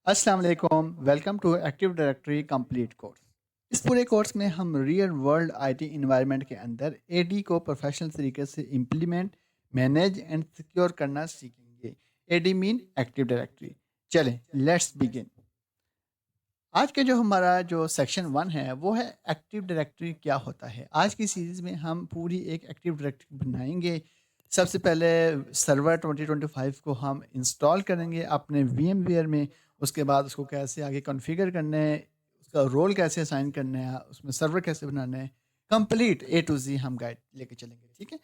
अस्सलाम वालेकुम, welcome to active directory complete course. इस पूरे कोर्स में हम रियल वर्ल्ड आईटी इन्वायरमेंट के अंदर एडी को प्रोफेशनल तरीके से इम्प्लीमेंट, मैनेज एंड सिक्योर करना सीखेंगे। AD mean active directory. चलें, लेट्स बिगिन। आज के जो हमारा जो सेक्शन वन है वो है एक्टिव डायरेक्टरी क्या होता है। आज की सीरीज में हम पूरी एक एक्टिव डायरेक्टरी बनाएंगे। सबसे पहले सर्वर 2025 को हम इंस्टॉल करेंगे अपने वीएमवेयर में। उसके बाद उसको कैसे आगे कॉन्फ़िगर करना है, उसका रोल कैसे असाइन करना है, उसमें सर्वर कैसे बनाना है, कंप्लीट ए टू जी हम गाइड लेके चलेंगे। ठीक है।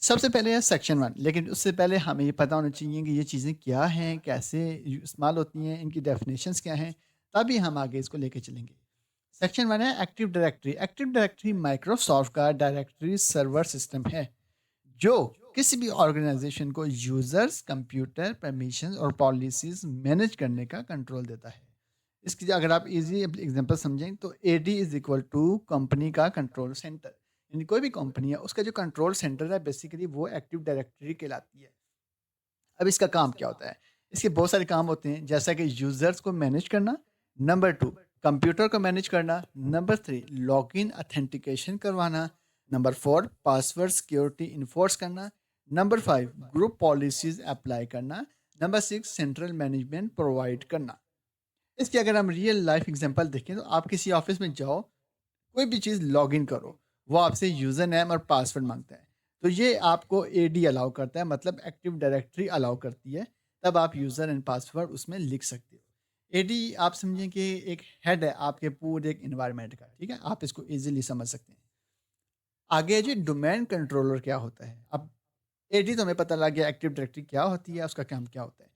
सबसे पहले है सेक्शन वन, लेकिन उससे पहले हमें ये पता होना चाहिए कि ये चीज़ें क्या हैं, कैसे इस्तेमाल होती हैं, इनकी डेफिनेशंस क्या हैं, तभी हम आगे इसको लेके चलेंगे। सेक्शन वन है active directory. Active directory Microsoft का डायरेक्टरी सर्वर सिस्टम है जो किसी भी ऑर्गेनाइजेशन को यूजर्स, कंप्यूटर, परमिशंस और पॉलिसीज मैनेज करने का कंट्रोल देता है। इसकी अगर आप इजी एग्जांपल समझें तो AD is equal to company का कंट्रोल सेंटर। यानी कोई भी कंपनी है उसका जो कंट्रोल सेंटर है बेसिकली वो एक्टिव डायरेक्टरी कहलाती है। अब इसका काम क्या होता है? इसके बहुत सारे काम होते हैं, जैसा कि यूजर्स को मैनेज करना, नंबर टू कंप्यूटर को मैनेज करना, नंबर थ्री लॉगिन अथेंटिकेशन करवाना, number four password security enforce करना, number five group policies apply करना, number six central management provide करना। इसकी अगर हम रियल लाइफ एग्जांपल देखें तो आप किसी ऑफिस में जाओ, कोई भी चीज़ लॉगिन करो, वो आपसे यूज़र नेम और पासवर्ड मांगता है। तो ये आपको एडी अलाउ करता है, मतलब एक्टिव डायरेक्टरी अलाउ करती है। तब आप यूज़र एंड पासवर्ड उसमें लिख सकते हो। एडी आप समझें कि एक हेड है आपके पूरे एक एनवायरनमेंट का, ठीक है? आप इसको ईज़िली समझ सकते हैं। आगे है जी डोमेन कंट्रोलर क्या होता है? अब एडी तो हमें पता लग गया एक्टिव डायरेक्टरी क्या होती है, उसका काम क्या होता है।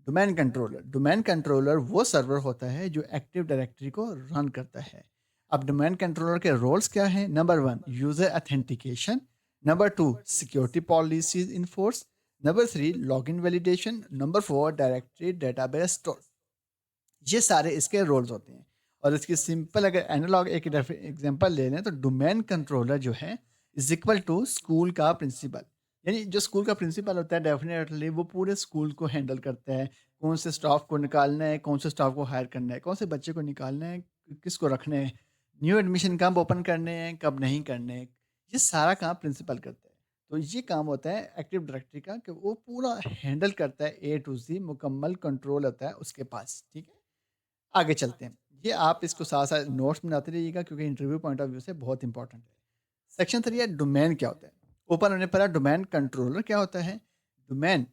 डोमेन कंट्रोलर वो सर्वर होता है जो एक्टिव डायरेक्टरी को रन करता है। अब डोमेन कंट्रोलर के रोल्स क्या हैं? Number one user authentication, number two security policies enforce, number three login validation, number four directory database store. ये सारे इसके रोल्स होते हैं। और इसकी सिंपल अगर एनालॉग एक एग्जांपल ले लें तो डोमेन कंट्रोलर जो है इज इक्वल टू स्कूल का प्रिंसिपल। यानी जो स्कूल का प्रिंसिपल होता है डेफिनेटली वो पूरे स्कूल को हैंडल करता है। कौन से स्टाफ को निकालना है, कौन से स्टाफ को हायर करना है, कौन से बच्चे को निकालना है, किसको रखना है, न्यू एडमिशन कब ओपन करने हैं, कब नहीं करने हैं, ये सारा काम प्रिंसिपल करता है। तो ये काम होता है एक्टिव डायरेक्टरी का कि वो पूरा हैंडल करता है, ए टू जी मुकम्मल कंट्रोल होता है उसके पास। ठीक है। आगे चलते हैं। ये आप इसको साथ-साथ नोट्स बनाते रहिएगा क्योंकि इंटरव्यू पॉइंट ऑफ व्यू से बहुत इंपॉर्टेंट है। सेक्शन 3 है डोमेन क्या होता है? ऊपर हमने पढ़ा डोमेन कंट्रोलर क्या होता है? डोमेन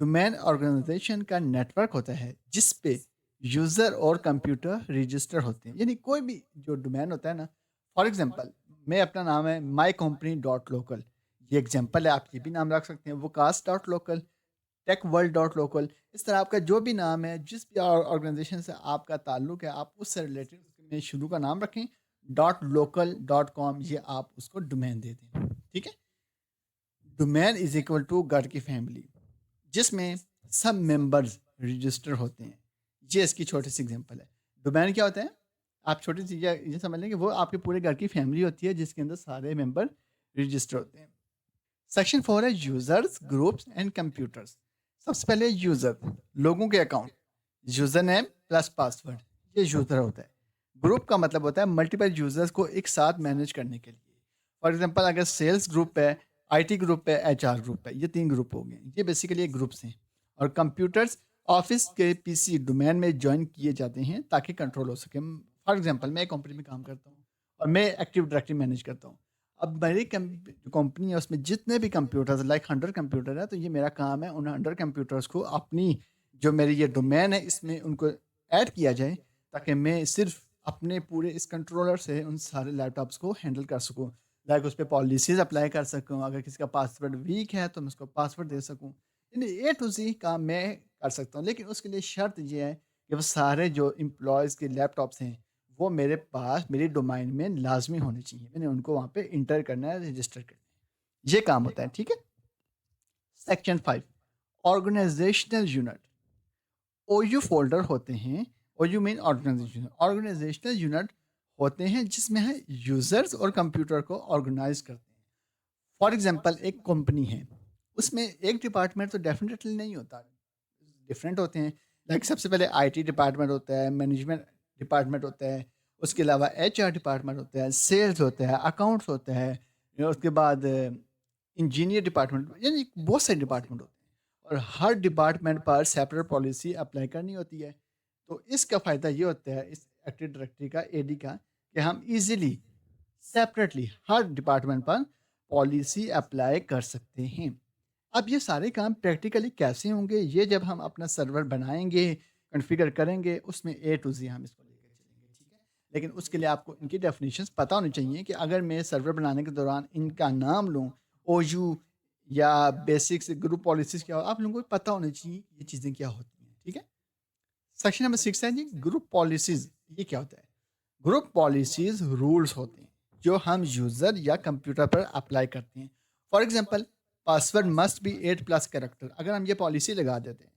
डोमेन ऑर्गेनाइजेशन का नेटवर्क होता है जिस पे यूज़र और कंप्यूटर रजिस्टर होते हैं। यानी कोई भी जो डोमेन होता है ना, फॉर एग्ज़ाम्पल मैं अपना नाम है माय कंपनी डॉट लोकल, ये एग्ज़ाम्पल है, आप ये भी नाम रख सकते हैं, Waqas dot local, tech world dot local. इस तरह आपका जो भी नाम है, जिस भी ऑर्गेनाइजेशन से आपका ताल्लुक है, आप उससे रिलेटेड में शुरू का नाम रखें। डॉट लोकल डॉट कॉम ये आप उसको डोमेन दे दें। ठीक है। डोमेन इज इक्वल टू गढ़ की फैमिली जिसमें सब मेंबर्स रजिस्टर होते हैं। ये इसकी छोटी सी एग्जांपल है। डोमेन क्या होता है? आप छोटी सी ये समझ लें कि वो आपके पूरे घर की फैमिली होती है जिसके अंदर सारे मेंबर रजिस्टर होते हैं। सेक्शन 4 है यूजर्स, ग्रुप्स एंड कंप्यूटर्स। सबसे पहले यूजर, लोगों के account, user name plus password, ये यूजर होता है। ग्रुप का मतलब होता है मल्टीपल यूजर्स को एक साथ मैनेज करने के लिए। फॉर एग्जांपल अगर सेल्स ग्रुप है, आईटी ग्रुप है, एचआर ग्रुप है, ये 3 ग्रुप हो गए, ये बेसिकली ग्रुप्स हैं। और कंप्यूटर्स ऑफिस के पीसी डोमेन में ज्वाइन किए जाते हैं ताकि कंट्रोल हो सके। फॉर एग्जांपल मैं एक कंपनी में काम करता हूँ और मैं एक्टिव डायरेक्टरी मैनेज करता हूँ। अब मेरी कंपनी है उसमें जितने भी कंप्यूटर्स लाइक 100 कंप्यूटर है, तो ये मेरा काम है उन 100 कंप्यूटर्स को अपनी जो मेरी ये डोमेन है इसमें उनको ऐड किया जाए ताकि मैं सिर्फ अपने पूरे इस कंट्रोलर से उन सारे लैपटॉप्स को हैंडल कर सकूँ। लाइक उस पे पॉलिसीज़ अप्लाई कर सकूँ, अगर किसी का पासवर्ड वीक है तो मैं उसको पासवर्ड दे सकूँ। यानी ए टू ज़ी काम मैं कर सकता हूँ, लेकिन उसके लिए शर्त ये है कि वो सारे जो एम्प्लॉइज़ के लैपटॉप्स हैं वो मेरे पास मेरी डोमेन में लाज़मी होने चाहिए। मैंने उनको वहाँ पे एंटर करना है, रजिस्टर करना है। ये काम होता है, ठीक है? Section 5 organizational unit. OU folder होते हैं, OU mean organization. Organizational unit होते हैं जिसमें है यूज़र्स और कंप्यूटर को ऑर्गेनाइज़ करते हैं। फॉर एग्ज़ाम्पल एक कंपनी है, उसमें एक डिपार्टमेंट तो डेफ़िनेटली नहीं होता, डिफरेंट होते हैं। लाइक सबसे पहले आईटी डिपार्टमेंट होता है, मैनेजमेंट डिपार्टमेंट होता है, उसके अलावा एचआर डिपार्टमेंट होता है, सेल्स होता है, अकाउंट्स होता है, उसके बाद इंजीनियर डिपार्टमेंट, यानी बहुत सारे डिपार्टमेंट होते हैं और हर डिपार्टमेंट पर सेपरेट पॉलिसी अप्लाई करनी होती है। तो इसका फ़ायदा ये होता है इस एक्टिव डायरेक्टरी का, एडी का, कि हम इजीली सेपरेटली हर डिपार्टमेंट पर पॉलिसी अप्लाई कर सकते हैं। अब ये सारे काम प्रैक्टिकली कैसे होंगे, ये जब हम अपना सर्वर बनाएंगे, कॉन्फ़िगर करेंगे, उसमें ए टू ज़ी हम इसको लेकर चलेंगे, ठीक है? लेकिन उसके लिए आपको इनकी डेफिनेशंस पता होनी चाहिए कि अगर मैं सर्वर बनाने के दौरान इनका नाम लूँ, ओयू या बेसिक्स ग्रुप पॉलिसीज़ क्या हो, आप लोगों को पता होना चाहिए ये चीज़ें क्या होती हैं, ठीक है? सेक्शन नंबर 6 है जी ग्रुप पॉलिसीज़। ये क्या होता है? ग्रुप पॉलिसीज़ रूल्स होते हैं जो हम यूज़र या कंप्यूटर पर अप्लाई करते हैं। For example, password must be 8 plus character. अगर हम ये पॉलिसी लगा देते हैं,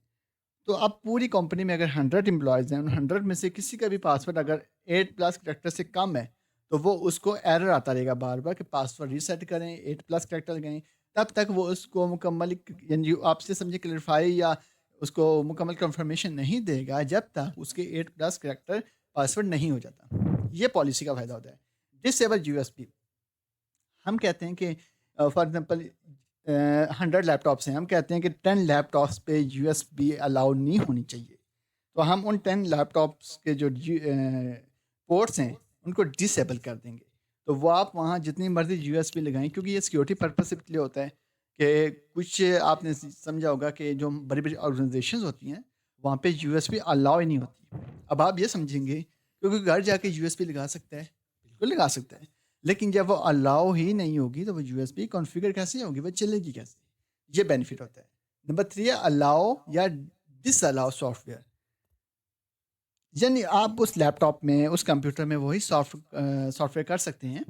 तो अब पूरी कंपनी में अगर 100 एम्प्लॉयज़ हैं, उन 100 में से किसी का भी पासवर्ड अगर 8 प्लस कैरेक्टर से कम है, तो वो उसको एरर आता रहेगा बार-बार कि पासवर्ड रीसेट करें, 8 प्लस कैरेक्टर लगाएँ। तब तक वो उसको मुकम्मल यानी आपसे समझिए क्लैरिफ़ाई या उसको मुकम्मल कन्फर्मेशन नहीं देगा जब तक उसके 8 प्लस कैरेक्टर पासवर्ड नहीं हो जाता। ये पॉलिसी का फ़ायदा होता है। डिसेबल यूएसपी, हम कहते हैं कि फॉर एग्ज़ाम्पल 100 लैपटॉप्स हैं, हम कहते हैं कि 10 लैपटॉप्स पे यूएसबी अलाउ नहीं होनी चाहिए। तो हम उन 10 लैपटॉप्स के जो पोर्ट्स हैं, उनको डिसेबल कर देंगे। तो वो आप वहाँ जितनी मर्ज़ी यूएसबी लगाएँ, क्योंकि ये सिक्योरिटी पर्पज़ से इसलिए होता है कि कुछ आपने समझा होगा कि जो बड़ी-बड़ी ऑर्गेनाइज़ेशंस होती हैं, वहाँ पे यूएसबी अलाउ ही नहीं होती। अब आप ये समझेंगे क्योंकि घर जाके यूएसबी लगा सकता है, बिल्कुल लगा सकता है। लेकिन जब वो अलाउ ही नहीं होगी तो वो यूएसबी कॉन्फ़िगर कैसे होगी? वो चलेगी कैसे? ये बेनिफिट होता है। नंबर 3 है अलाउ या डिसअलाउ सॉफ्टवेयर। यानी आप उस लैपटॉप में, उस कंप्यूटर में वही सॉफ्टवेयर कर सकते हैं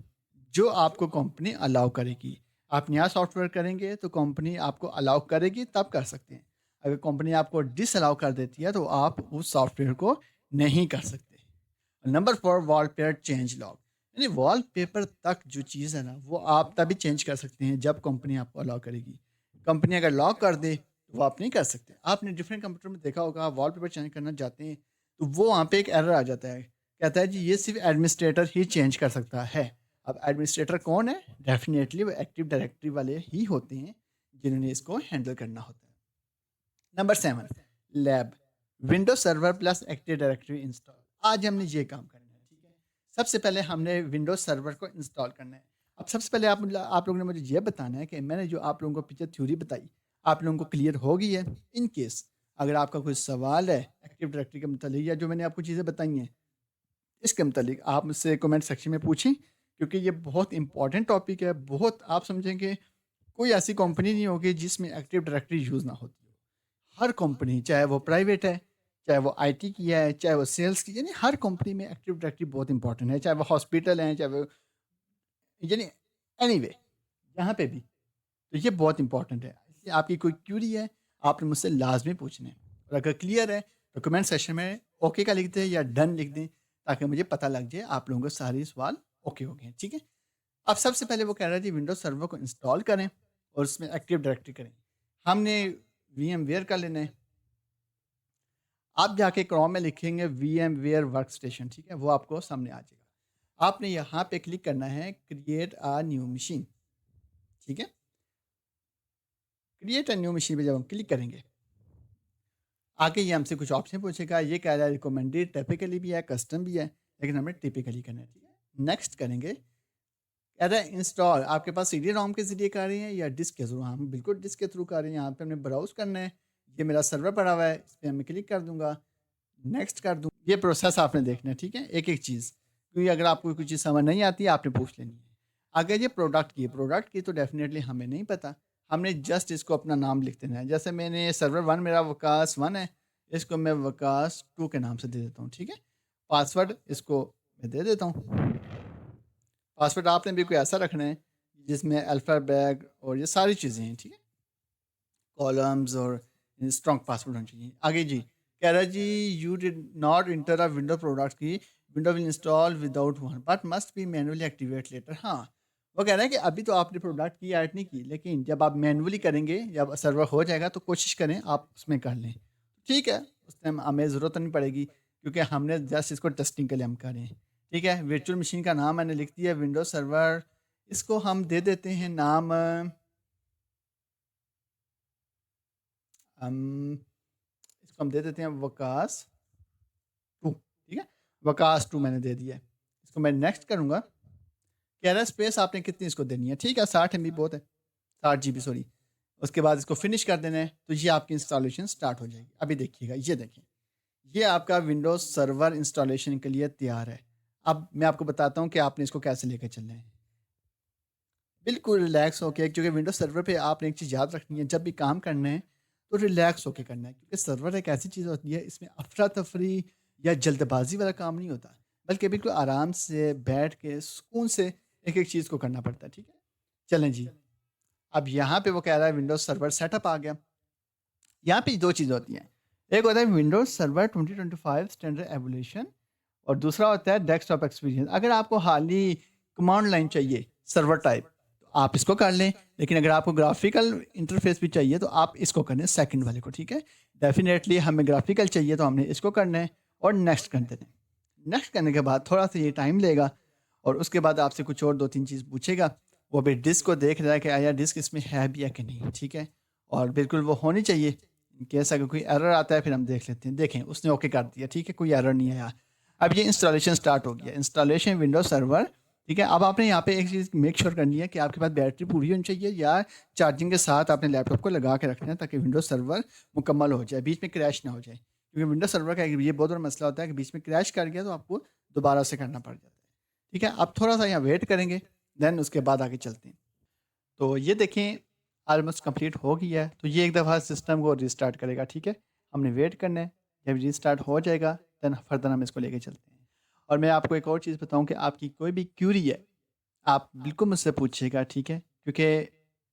जो आपको कंपनी अलाउ करेगी। आप नया सॉफ्टवेयर करेंगे तो कंपनी आपको अलाउ करेगी तब कर सकते हैं। अगर कंपनी आपको डिसअलाउ कर देती है तो आप उस सॉफ्टवेयर को नहीं कर सकते। नंबर 4 वॉलपेपर चेंज लॉग, यानी वॉलपेपर तक जो चीज़ है ना वो आप तभी चेंज कर सकते हैं जब कंपनी आपको अलाउ करेगी। कंपनी अगर लॉक कर दे तो वो आप नहीं कर सकते। आपने डिफरेंट कंप्यूटर में देखा होगा, आप वॉलपेपर चेंज करना चाहते हैं तो वो वहाँ पे एक एरर आ जाता है, कहता है जी ये सिर्फ एडमिनिस्ट्रेटर ही चेंज कर सकता है। अब एडमिनिस्ट्रेटर कौन है? डेफिनेटली वो एक्टिव डायरेक्टरी वाले ही होते हैं जिन्होंने इसको हैंडल करना होता है। Number 7 lab, Windows server plus active directory install. आज हमने ये काम करना है, ठीक है? सबसे पहले हमने विंडोज सर्वर को इंस्टॉल करना है। अब सबसे पहले आप लोगों ने मुझे ये बताना है कि मैंने जो आप लोगों को पीछे थ्योरी बताई, आप लोगों को क्लियर हो गई है? इन केस अगर आपका कोई सवाल है एक्टिव डायरेक्टरी के मतलब या जो मैंने आपको चीज़ें बताई हैं इसके मतलब आप मुझसे कमेंट सेक्शन में पूछें, क्योंकि ये बहुत इंपॉर्टेंट टॉपिक है। बहुत आप समझेंगे कोई ऐसी कंपनी नहीं होगी जिसमें एक्टिव डायरेक्टरी यूज़ ना होती हो। हर कंपनी, चाहे वो प्राइवेट है, चाहे वो आईटी की है, चाहे वो सेल्स की, यानी हर कंपनी में एक्टिव डायरेक्टरी बहुत इंपॉर्टेंट है। चाहे वो हॉस्पिटल है, चाहे वो यानी एनीवे जहाँ पे भी, तो ये बहुत इंपॉर्टेंट है। इसलिए आपकी कोई क्यूरी है, आपने मुझसे लाज़मी पूछना है और अगर क्लियर है तो कमेंट सेक्शन में ओके का लिख दें या डन लिख दें ताकि मुझे पता लग जाए आप लोगों को सारे सवाल ओके हो गए हैं, ठीक है? अब सबसे पहले वो कह रहा है जी विंडोज़ सर्वर को इंस्टॉल करें और उसमें एक्टिव डायरेक्टरी करें। हमने वीएमवेयर का लेना है। आप जाके क्रोम में लिखेंगे वीएमवेयर वर्कस्टेशन, ठीक है? वो आपको सामने आ जाएगा। आपने यहाँ पे क्लिक करना है क्रिएट अ न्यू मशीन, ठीक है? क्रिएट अ न्यू मशीन पे जब हम क्लिक करेंगे, आगे ये हमसे कुछ ऑप्शन पूछेगा। ये कह रहा है रिकमेंडेड टिपिकली भी है, कस्टम भी है, लेकिन हमें टिपिकली करना है, ठीक है? नेक्स्ट करेंगे। कह रहा है इंस्टॉल आपके पास सीडी रोम के ज़रिए कर रहे हैं या डिस्क के थ्रू? हम बिल्कुल डिस्क के थ्रू कर रहे हैं। यहाँ पे हमने ब्राउज़ करना है। ये मेरा सर्वर पड़ा हुआ है, इस पे मैं क्लिक कर दूँगा, नेक्स्ट कर दूँ। ये प्रोसेस आपने देखना है, ठीक है? एक-एक चीज़, क्योंकि अगर आपको कोई चीज़ समझ नहीं आती, आपने पूछ लेनी है। अगर ये प्रोडक्ट की तो डेफ़िनेटली हमें नहीं पता। हमने जस्ट इसको अपना नाम लिख देना है। जैसे मैंने सर्वर 1 मेरा वकास 1 है, इसको मैं वकास 2 के नाम से दे देता हूँ, ठीक है? पासवर्ड इसको मैं दे देता हूँ। पासवर्ड आपने भी कोई ऐसा रखना है जिसमें अल्फ़ाबेट और ये सारी चीज़ें हैं, ठीक है? कॉलम्स और स्ट्रॉन्ग पासवर्ड होना चाहिए। आगे जी, कह रहा है जी you did not enter a window product key, window will install without one but must be manually activate later. हाँ, वो कह रहा है कि अभी तो आपने प्रोडक्ट की ऐड नहीं की, लेकिन जब आप मैनुअली करेंगे, जब सर्वर हो जाएगा तो कोशिश करें आप उसमें कर लें। ठीक है, उस टाइम हमें ज़रूरत नहीं पड़ेगी, क्योंकि हमने जस्ट इसको टेस्टिंग के लिए हम कर रहे हैं। ठीक है, वर्चुअल मशीन का नाम मैंने लिख दिया विंडोज सर्वर। इसको हम दे देते हैं नाम, हम इसको हम दे देते हैं वकास 2। ठीक है, वकास 2 मैंने दे दिया है। इसको मैं नेक्स्ट करूँगा। कह रहा है स्पेस आपने कितनी इसको देनी है। ठीक है, 60 MB बहुत है, 60 GB सॉरी। उसके बाद इसको फिनिश कर देना है, तो ये आपकी इंस्टॉलेशन स्टार्ट हो जाएगी। अभी देखिएगा, ये देखें, ये आपका विंडोज सर्वर इंस्टॉलेशन के लिए तैयार है। अब मैं आपको बताता हूँ कि आपने इसको कैसे लेकर चलना है। बिल्कुल रिलैक्स होके, क्योंकि विंडोज सर्वर पे आपने एक चीज़ याद रखनी है, जब भी काम करना है तो रिलैक्स होके करना है, क्योंकि सर्वर एक ऐसी चीज़ होती है, इसमें अफरा तफरी या जल्दबाजी वाला काम नहीं होता, बल्कि बिल्कुल आराम से बैठ के सुकून से एक एक चीज़ को करना पड़ता है। ठीक है, चलें जी। अब यहाँ पे वो कह रहा है विंडोज सर्वर सेटअप आ गया। यहाँ पे 2 चीज़ होती हैं, एक होता है विंडोज सर्वर 2025 स्टैंडर्ड एवोल्यूशन, और दूसरा होता है डेस्कटॉप एक्सपीरियंस। अगर आपको हाल ही कमांड लाइन चाहिए सर्वर टाइप, तो आप इसको कर लें, लेकिन अगर आपको ग्राफिकल इंटरफेस भी चाहिए तो आप इसको करने सेकंड वाले को। ठीक है, डेफिनेटली हमें ग्राफिकल चाहिए तो हमने इसको करना है और नेक्स्ट कर देना है। नेक्स्ट करने के बाद थोड़ा सा ये टाइम लेगा, और उसके बाद आपसे कुछ और 2-3 चीज़ पूछेगा। वो भी डिस्क को देख रहा है कि आया डिस्क इसमें है भी या कि नहीं। ठीक है, और बिल्कुल वो होनी चाहिए। कैसा अगर कोई एरर आता है फिर हम देख लेते हैं। देखें, उसने ओके कर दिया। ठीक है, कोई एरर नहीं आया। अब ये इंस्टॉलेशन स्टार्ट हो गया, इंस्टॉलेशन विंडोज सर्वर। ठीक है, अब आपने यहाँ पे एक चीज़ मेक श्योर करनी है कि आपके पास बैटरी पूरी होनी चाहिए, या चार्जिंग के साथ आपने लैपटॉप को लगा के रखना है, ताकि विंडोज सर्वर मुकम्मल हो जाए, बीच में क्रैश ना हो जाए। क्योंकि विंडोज सर्वर का ये बहुत बड़ा मसला होता है कि बीच में क्रैश कर गया तो आपको दोबारा से करना पड़ जाता है। ठीक है, अब थोड़ा सा यहाँ वेट करेंगे, देन उसके बाद आगे चलते हैं। तो ये देखें, ऑलमोस्ट कंप्लीट हो गया है। तो ये एक दफ़ा सिस्टम को रिस्टार्ट करेगा। ठीक है, हमने वेट करना है, जब रिस्टार्ट हो जाएगा देन फर्दर हम इसको लेके चलते हैं। और मैं आपको एक और चीज़ बताऊं कि आपकी कोई भी क्यूरी है, आप बिल्कुल मुझसे पूछिएगा। ठीक है, क्योंकि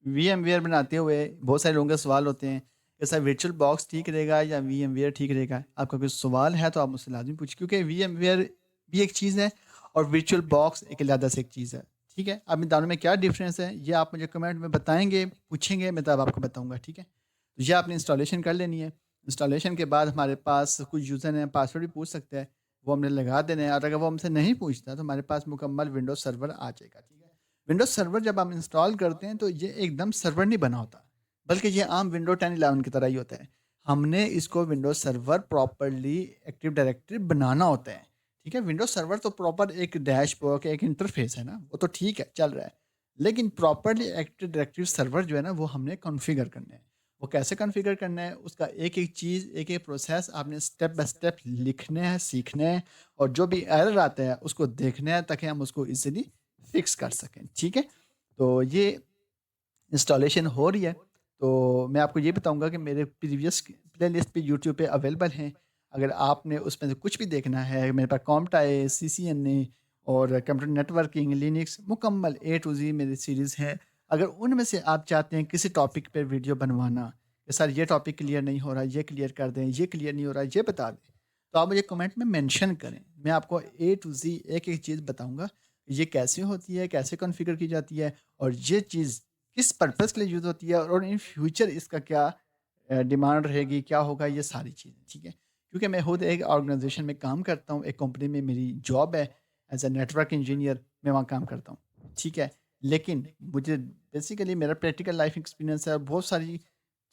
VMware बनाते हुए बहुत सारे लोगों के सवाल होते हैं, ऐसा वर्चुअल बॉक्स ठीक रहेगा या VMware ठीक रहेगा। आपका कोई सवाल है तो आप मुझसे लाजमी पूछिए, क्योंकि VMware भी एक चीज़ है और वर्चुअल बॉक्स एक अलग से एक चीज़ है। ठीक है, अब इन दोनों में क्या डिफरेंस है ये आप मुझे कमेंट में बताएंगे, पूछेंगे, मैं तब आपको बताऊंगा। ठीक है, तो ये आपने इंस्टॉलेशन कर लेनी है। इंस्टॉलेशन के बाद हमारे पास कुछ यूज़र हैं, पासवर्ड भी पूछ सकते हैं, वो हमने लगा देने हैं। और अगर वो हमसे नहीं पूछता तो हमारे पास मुकम्मल विंडोज सर्वर आ जाएगा। ठीक है, विंडोज सर्वर जब हम इंस्टॉल करते हैं तो ये एकदम सर्वर नहीं बना होता, बल्कि ये आम विंडो 10-11 की तरह ही होता है। हमने इसको Windows server properly active directory बनाना होता है। ठीक है, विंडोज सर्वर तो प्रॉपर एक डैशबोर्ड एक इंटरफेस है ना, वो तो ठीक है चल रहा है, लेकिन प्रॉपरली एक्टिव डायरेक्टरी सर्वर जो है ना वो हमने कॉन्फ़िगर करना है। वो कैसे कॉन्फ़िगर करना है, उसका एक एक चीज़ एक एक प्रोसेस आपने स्टेप बाय स्टेप लिखना है, सीखना है, और जो भी एरर आता है उसको देखना है, ताकि हम उसको इजीली फिक्स कर सकें। ठीक है, तो ये इंस्टॉलेशन हो रही है। तो मैं आपको ये बताऊंगा कि मेरे प्रीवियस प्लेलिस्ट पे यूट्यूब पे अवेलेबल हैं। अगर आपने उसमें से कुछ भी देखना है, मेरे पास कॉम्प्टाई, CCNA और कंप्यूटर नेटवर्किंग, लिनक्स, मुकम्मल A to Z मेरी सीरीज़ है। अगर उनमें से आप चाहते हैं किसी टॉपिक पे वीडियो बनवाना कि सर ये टॉपिक क्लियर नहीं हो रहा, ये क्लियर कर दें, ये क्लियर नहीं हो रहा, ये बता दें, तो आप मुझे कमेंट में मेंशन करें। मैं आपको A to Z एक एक चीज़ बताऊंगा, ये कैसे होती है, कैसे कॉन्फ़िगर की जाती है, और ये चीज़ किस पर्पज़ के लिए यूज़ होती है, और इन फ्यूचर इसका क्या डिमांड रहेगी, क्या होगा, ये सारी चीज़ें। ठीक है, क्योंकि मैं खुद एक ऑर्गेनाइजेशन में काम करता हूँ, एक कंपनी में मेरी जॉब है, एज ए नेटवर्क इंजीनियर मैं वहाँ काम करता हूँ। ठीक है, लेकिन मुझे बेसिकली मेरा प्रैक्टिकल लाइफ एक्सपीरियंस है, और बहुत सारी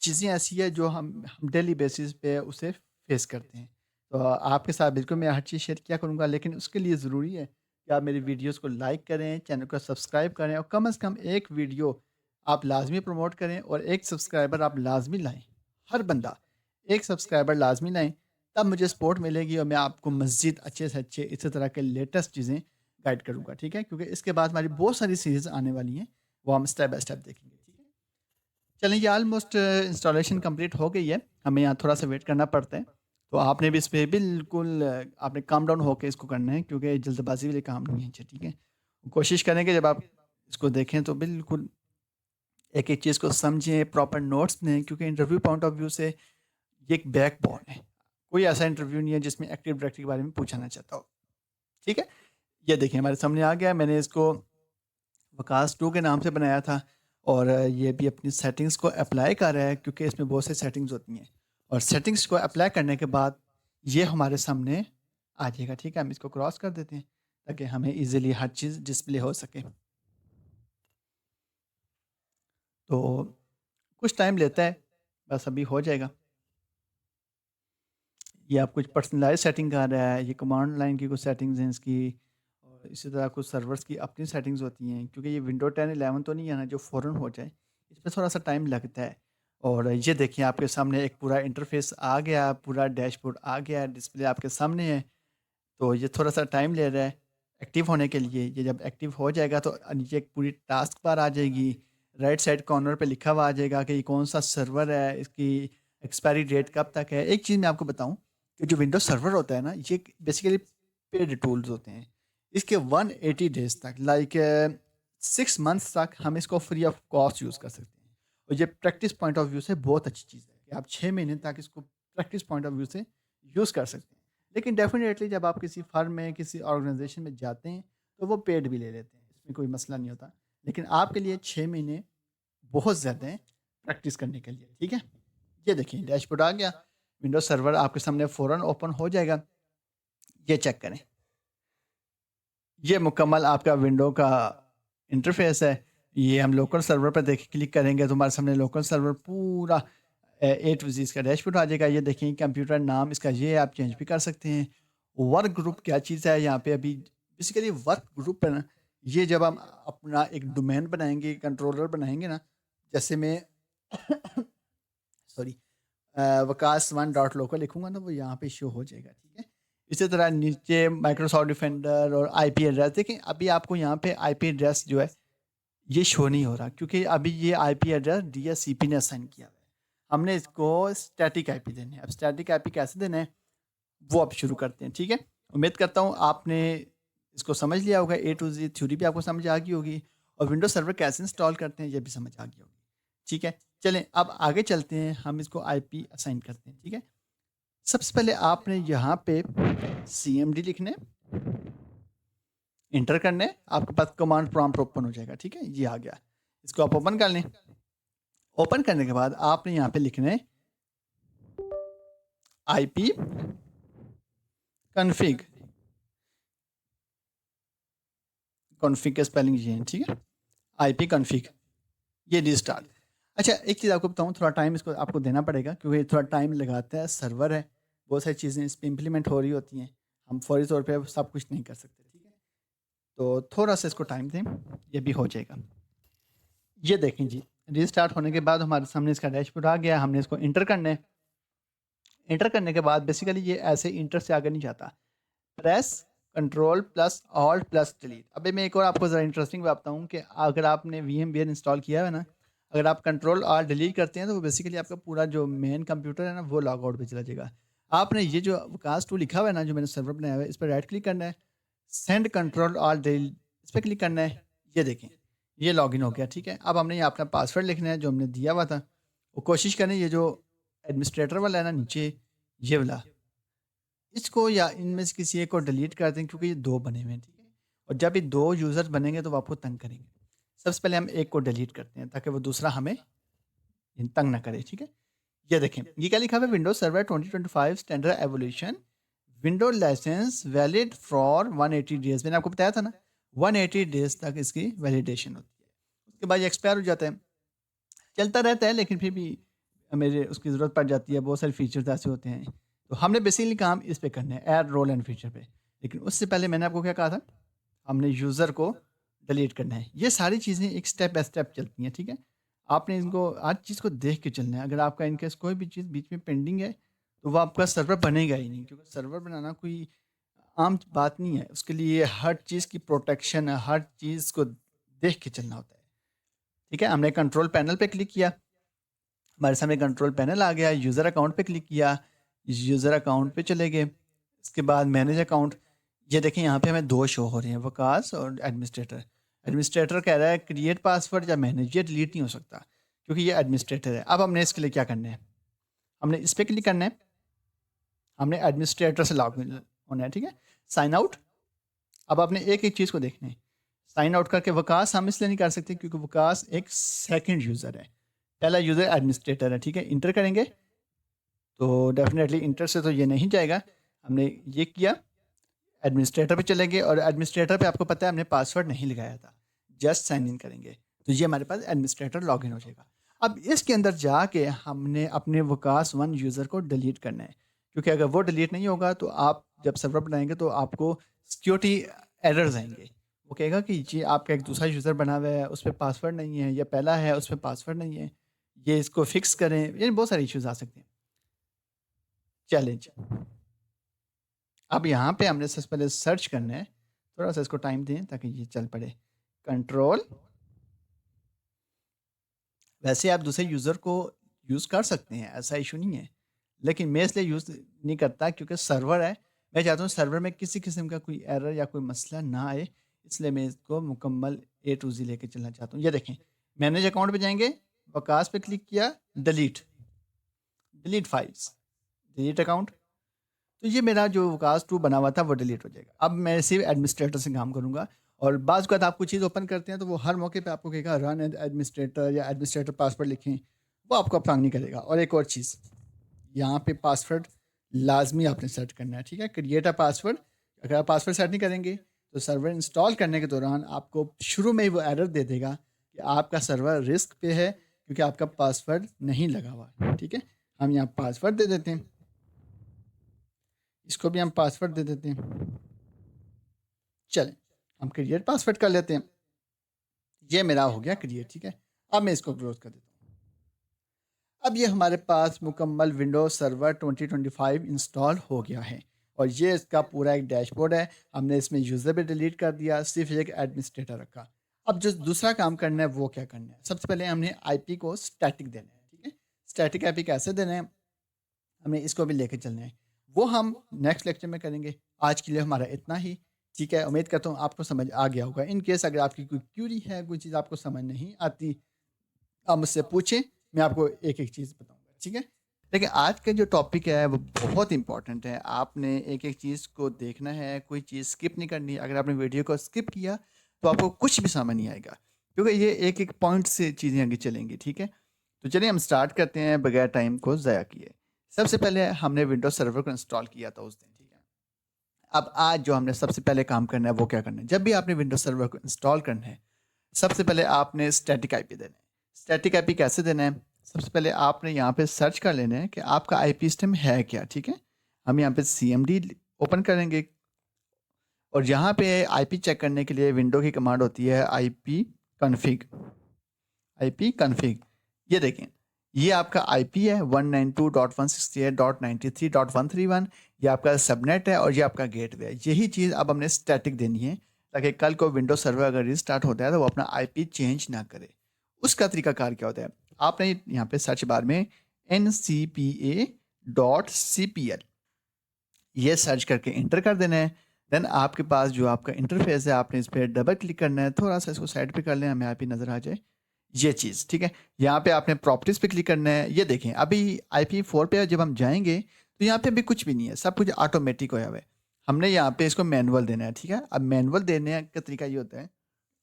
चीज़ें ऐसी है जो हम डेली बेसिस पे उसे फेस करते हैं। तो आपके साथ बिल्कुल मैं हर चीज़ शेयर किया करूँगा, लेकिन उसके लिए ज़रूरी है कि आप मेरी वीडियोज़ को लाइक करें, चैनल को सब्सक्राइब करें, और कम से कम एक वीडियो आप लाज़मी प्रमोट करें, और एक सब्सक्राइबर आप लाज़मी लाएँ। हर बंदा एक सब्सक्राइबर लाज़मी लाएँ, तब मुझे सपोर्ट मिलेगी, और मैं आपको मज़ीद अच्छे से अच्छे इसी तरह के लेटेस्ट चीज़ें गाइड करूँगा। ठीक है, क्योंकि इसके बाद हमारी बहुत सारी सीरीज़ आने वाली हैं, वो हम स्टेप बाय स्टेप देखेंगे। ठीक है, चलें, ये ऑलमोस्ट इंस्टॉलेशन कंप्लीट हो गई है, हमें यहाँ थोड़ा-सा वेट करना पड़ता है। तो आपने भी इस पे बिल्कुल आपने काम डाउन होके इसको करना है, क्योंकि जल्दबाज़ी वाले काम नहीं है। ठीक है? कोशिश करें कि जब आप इसको देखें तो बिल्कुल एक-एक चीज़ को समझें, प्रॉपर नोट्स लें, क्योंकि इंटरव्यू पॉइंट ऑफ व्यू से ये एक बैकबोन है। कोई ऐसा इंटरव्यू नहीं है जिसमें एक्टिव डायरेक्टरी के बारे में पूछा ना चाहता हो। ठीक है? ये देखिए हमारे सामने आ गया है, मैंने इसको वकास 2 के नाम से बनाया था, और ये भी अपनी सेटिंग्स को अप्लाई कर रहा है, क्योंकि इसमें बहुत सी सेटिंग्स होती हैं, और सेटिंग्स को अप्लाई करने के बाद ये हमारे सामने आ जाएगा। ठीक है, हम इसको क्रॉस कर देते हैं ताकि हमें इजीली हर चीज़ डिस्प्ले हो सके। तो कुछ टाइम लेता है, बस अभी हो जाएगा। ये आप कुछ पर्सनलाइज सेटिंग कर रहा है, ये कमांड लाइन की कुछ सेटिंग्स हैं इसकी, और इसी तरह कुछ सर्वर्स की अपनी सेटिंग्स होती हैं, क्योंकि ये विंडो 10 11 तो नहीं है ना जो फ़ौरन हो जाए, इसमें थोड़ा सा टाइम लगता है। और ये देखिए आपके सामने एक पूरा इंटरफेस आ गया, पूरा डैशबोर्ड आ गया, डिस्प्ले आपके सामने है। तो ये थोड़ा सा टाइम ले रहा है एक्टिव होने के लिए। ये जब एक्टिव हो जाएगा तो नीचे एक पूरी टास्क बार आ जाएगी, राइट साइड कॉर्नर पे लिखा हुआ आ जाएगा कि ये कौन सा सर्वर है, इसकी एक्सपायरी डेट कब तक है। एक चीज़ मैं आपको बताऊं कि जो विंडोज सर्वर होता है ना, ये बेसिकली पेड टूल्स होते हैं। इसके 180 डेज तक, लाइक 6 मंथ्स तक हम इसको फ्री ऑफ कॉस्ट यूज़ कर सकते हैं। और ये प्रैक्टिस पॉइंट ऑफ व्यू से बहुत अच्छी चीज़ है कि आप 6 महीने तक इसको प्रैक्टिस पॉइंट ऑफ व्यू से यूज़ कर सकते हैं। लेकिन डेफिनेटली जब आप किसी फर्म में, किसी ऑर्गेनाइजेशन में जाते हैं तो वो पेड भी ले लेते हैं, इसमें कोई मसला नहीं होता। लेकिन आपके लिए 6 महीने बहुत ज़्यादा हैं प्रैक्टिस करने के लिए। ठीक है, ये देखिए डैशबोर्ड आ गया, विंडोज सर्वर आपके सामने फ़ौरन ओपन हो जाएगा। ये चेक करें, ये मुकम्मल आपका विंडो का इंटरफेस है। ये हम लोकल सर्वर पर देख क्लिक करेंगे तो हमारे सामने लोकल सर्वर पूरा ए टू जी इसका डैशबोर्ड आ जाएगा। ये देखिए कंप्यूटर नाम इसका ये आप चेंज भी कर सकते हैं। वर्क ग्रुप क्या चीज़ है यहाँ पे, अभी बेसिकली वर्क ग्रुप है ना, ये जब हम अपना एक डोमेन बनाएंगे, कंट्रोलर बनाएंगे ना, जैसे मैं सॉरी वकास 1.local लिखूंगा ना, वो यहाँ पे शो हो जाएगा। ठीक है, इसी तरह नीचे माइक्रोसॉफ्ट डिफेंडर और आईपी एड्रेस देखें। अभी आपको यहाँ पे आईपी एड्रेस जो है ये शो नहीं हो रहा, क्योंकि अभी ये आईपी एड्रेस डीएससीपी ने असाइन किया हुआ है। हमने इसको स्टैटिक आईपी देने हैं। अब स्टैटिक आईपी कैसे देना है वो अब शुरू करते हैं। ठीक है, उम्मीद करता हूँ आपने इसको समझ लिया होगा, ए टू जी थ्योरी भी आपको समझ आ गई होगी, और विंडोज सर्वर कैसे इंस्टॉल करते हैं ये भी समझ आ गई होगी। ठीक है, चलें अब आगे चलते हैं, हम इसको आईपी असाइन करते हैं। ठीक है, सबसे पहले आपने यहाँ पे CMD लिखने, इंटर करने, आपके पास कमांड प्रॉम्प्ट ओपन हो जाएगा। ठीक है, ये आ गया, इसको आप ओपन कर लें। ओपन करने के बाद आपने यहाँ पे लिखने IP कॉन्फ़िग, कॉन्फ़िग के स्पेलिंग ये हैं। ठीक है, IP कॉन्फ़िग, ये रिस्टार्ट। अच्छा, एक चीज़ आपको बताऊँ, थोड़ा टाइम इसको आपको देना पड़ेगा, क्योंकि थोड़ा टाइम लगाता है, सर्वर है, बहुत सारी चीज़ें इस पर इम्प्लीमेंट हो रही होती हैं, हम फौरी तौर पे सब कुछ नहीं कर सकते। ठीक है, तो थोड़ा सा इसको टाइम दें, ये भी हो जाएगा। ये देखें जी, रीस्टार्ट होने के बाद हमारे सामने इसका डैशबोर्ड आ गया। हमने इसको इंटर करना है। इंटर करने के बाद बेसिकली ये ऐसे इंटर से आगे नहीं जाता, press control plus alt plus delete. अभी मैं एक और आपको ज़रा इंटरेस्टिंग बात बताऊँ कि अगर आपने VMware इंस्टॉल किया है ना, अगर आप कंट्रोल ऑल्ट डिलीट करते हैं तो वो बेसिकली आपका पूरा जो मेन कंप्यूटर है ना वो लॉग आउट पे चला जाएगा। आपने ये जो वकास टू लिखा हुआ है ना, जो मैंने सर्वर बनाया हुआ है, इस पर राइट क्लिक करना है, सेंड कंट्रोल ऑल्ट डिलीट, इस पर क्लिक करना है। ये देखें, ये लॉगिन हो गया। ठीक है, अब हमने ये अपना पासवर्ड लिखना है जो हमने दिया हुआ था। वो कोशिश करें ये जो एडमिनिस्ट्रेटर वाला है ना नीचे, ये वाला, इसको या इनमें से किसी एक को डिलीट कर दें, क्योंकि ये दो बने हुए हैं। ठीक है, और जब ये दो यूज़र बनेंगे तो वो आपको तंग करेंगे। सबसे पहले हम एक को डिलीट करते हैं ताकि वो दूसरा हमें तंग ना करे। ठीक है, ये देखें, ये क्या लिखा हुआ है, Windows server 2025 standard evolution window licence valid for 180 days. मैंने आपको बताया था ना 180 डेज तक इसकी वैलिडेशन होती है, उसके बाद ये एक्सपायर हो जाता है। चलता रहता है लेकिन फिर भी मेरे उसकी ज़रूरत पड़ जाती है, बहुत सारे फीचर्स ऐसे होते हैं। तो हमने बेसिकली काम इस पे करना है, ऐड रोल एंड फीचर पे। लेकिन उससे पहले मैंने आपको क्या कहा था, हमने यूज़र को डिलीट करना है। ये सारी चीज़ें एक स्टेप बाय स्टेप चलती हैं। ठीक है, आपने इनको हर चीज़ को देख के चलना है। अगर आपका इनकेस कोई भी चीज़ बीच में पेंडिंग है तो वो आपका सर्वर बनेगा ही नहीं, क्योंकि सर्वर बनाना कोई आम बात नहीं है। उसके लिए हर चीज़ की प्रोटेक्शन है, हर चीज़ को देख के चलना होता है। ठीक है, हमने कंट्रोल पैनल पे क्लिक किया, हमारे सामने कंट्रोल पैनल आ गया। यूज़र अकाउंट पे क्लिक किया, यूज़र अकाउंट पे चले गए। इसके बाद मैनेज अकाउंट, ये देखें यहाँ पे हमें दो शो हो रहे हैं, वकास और एडमिनिस्ट्रेटर। एडमिनिस्ट्रेटर कह रहा है क्रिएट पासवर्ड या मैनेज, ये डिलीट नहीं हो सकता क्योंकि ये एडमिनिस्ट्रेटर है। अब हमने इसके लिए क्या करना है, हमने इस पर क्लिक करना है, हमने एडमिनिस्ट्रेटर से लॉग इन होना है। ठीक है, साइन आउट। अब आपने एक एक चीज़ को देखना है। साइन आउट करके वकास हम इसलिए नहीं कर सकते क्योंकि वकास एक सेकंड यूज़र है, पहला यूज़र एडमिनिस्ट्रेटर है। ठीक है, इंटर करेंगे, तो डेफिनेटली इंटर से तो ये नहीं जाएगा। हमने ये किया, एडमिनिस्ट्रेटर पे चले गए और एडमिनिस्ट्रेटर पे आपको पता है हमने पासवर्ड नहीं लगाया था, जस्ट साइन इन करेंगे तो ये हमारे पास एडमिनिस्ट्रेटर लॉगिन हो जाएगा। अब इसके अंदर जाके हमने अपने वकास वन यूज़र को डिलीट करना है, क्योंकि अगर वो डिलीट नहीं होगा तो आप जब सर्वर बनाएंगे तो आपको सिक्योरिटी एरर्स आएंगे। वो कहेगा कि जी आपका एक दूसरा यूज़र बना हुआ है, उस पर पासवर्ड नहीं है, या पहला है उस पर पासवर्ड नहीं है, ये इसको फिक्स करें, यानी बहुत सारे इश्यूज आ सकते हैं। चैलेंज, अब यहाँ पे हमने सबसे पहले सर्च करना है, थोड़ा सा इसको टाइम दें ताकि ये चल पड़े। कंट्रोल, वैसे आप दूसरे यूज़र को यूज़ कर सकते हैं, ऐसा इशू नहीं है, लेकिन मैं इसलिए यूज़ नहीं करता क्योंकि सर्वर है। मैं चाहता हूँ सर्वर में किसी किस्म का कोई एरर या कोई मसला ना आए, इसलिए मैं इसको मुकम्मल ए टू जी लेके चलना चाहता हूँ। ये देखें, मैनेज अकाउंट पे जाएंगे, वकास पे क्लिक किया, delete, delete files, delete account, तो ये मेरा जो वकास टू बना हुआ था वो डिलीट हो जाएगा। अब मैं सिर्फ एडमिनिस्ट्रेटर से काम करूँगा। और बाज़ वक़्त आप कोई चीज़ ओपन करते हैं तो वो हर मौके पे आपको कहेगा रन एज एडमिनिस्ट्रेटर या एडमिनिस्ट्रेटर पासवर्ड लिखें, वो आपको काम नहीं करेगा। और एक और चीज़, यहाँ पे पासवर्ड लाजमी आपने सेट करना है, ठीक है? क्रिएट अ पासवर्ड, अगर आप पासवर्ड सेट नहीं करेंगे तो सर्वर इंस्टॉल करने के दौरान आपको शुरू में ही वो एरर दे देगा कि आपका सर्वर रिस्क पे है क्योंकि आपका पासवर्ड नहीं लगा हुआ है, ठीक है? हम यहाँ पासवर्ड दे देते हैं, इसको भी हम पासवर्ड दे देते हैं। चलें, हम क्रिएट पासवर्ड कर लेते हैं। ये मेरा हो गया क्रिएट, ठीक है? अब मैं इसको क्लोज कर देता हूँ। अब ये हमारे पास मुकम्मल विंडोज सर्वर 2025 इंस्टॉल हो गया है और ये इसका पूरा एक डैशबोर्ड है। हमने इसमें यूज़र भी डिलीट कर दिया, सिर्फ एक एडमिनिस्ट्रेटर रखा। अब जो दूसरा काम करना है वो क्या करना है? सबसे पहले हमने आईपी को स्टैटिक देना है, ठीक है? स्टैटिक आईपी कैसे देना है, हमें इसको भी लेके चलना है, वो हम नेक्स्ट लेक्चर में करेंगे। आज के लिए हमारा इतना ही, ठीक है? उम्मीद करता हूँ आपको समझ आ गया होगा। इन केस अगर आपकी कोई क्यूरी है, कोई चीज़ आपको समझ नहीं आती, आप मुझसे पूछें, मैं आपको एक एक चीज़ बताऊंगा, ठीक है? देखिए, आज का जो टॉपिक है वो बहुत इंपॉर्टेंट है। आपने एक एक चीज़ को देखना है, कोई चीज़ स्किप नहीं करनी। अगर आपने वीडियो को स्किप किया तो आपको कुछ भी समझ नहीं आएगा, क्योंकि ये एक एक पॉइंट से चीज़ें आगे चलेंगी, ठीक है? तो चलिए हम स्टार्ट करते हैं बगैर टाइम को ज़ाया किए। सबसे पहले हमने विंडोज सर्वर को इंस्टॉल किया था उस दिन, ठीक है? अब आज जो हमने सबसे पहले काम करना है वो क्या करना है? जब भी आपने विंडोज सर्वर को इंस्टॉल करना है, सबसे पहले आपने स्टैटिक आईपी देना है। स्टैटिक आईपी कैसे देना है? सबसे पहले आपने यहाँ पे सर्च कर लेना है कि आपका आईपी सिस्टम है क्या, ठीक है? हम यहाँ पे सीएमडी ओपन करेंगे और यहाँ पे आईपी चेक करने के लिए विंडो की कमांड होती है आईपी कन्फिग। आईपी कन्फिग, ये देखें, ये आपका आईपी है 192.168.93.131। ये आपका सबनेट है और ये आपका गेटवे है। यही चीज़ अब हमने स्टैटिक देनी है ताकि कल को विंडोज सर्वर अगर रिस्टार्ट होता है तो वो अपना आईपी चेंज ना करे। उसका तरीकाकार क्या होता है? आपने यहाँ पे सर्च बार में ncpa.cpl ये सर्च करके इंटर कर देना है। देन आपके पास जो आपका इंटरफेस है, आपने इस पर डबल क्लिक करना है, थोड़ा सा इसको साइड पे कर लें, हमें आईपी नज़र आ जाए, ये चीज़, ठीक है? यहाँ पे आपने प्रॉपर्टीज़ पे क्लिक करना है। ये देखें, अभी IP4 पे जब हम जाएंगे तो यहाँ पे भी कुछ भी नहीं है, सब कुछ ऑटोमेटिक होया हुआ है। हमने यहाँ पे इसको मैनुअल देना है, ठीक है? अब मैनुअल देने का तरीका ये होता है,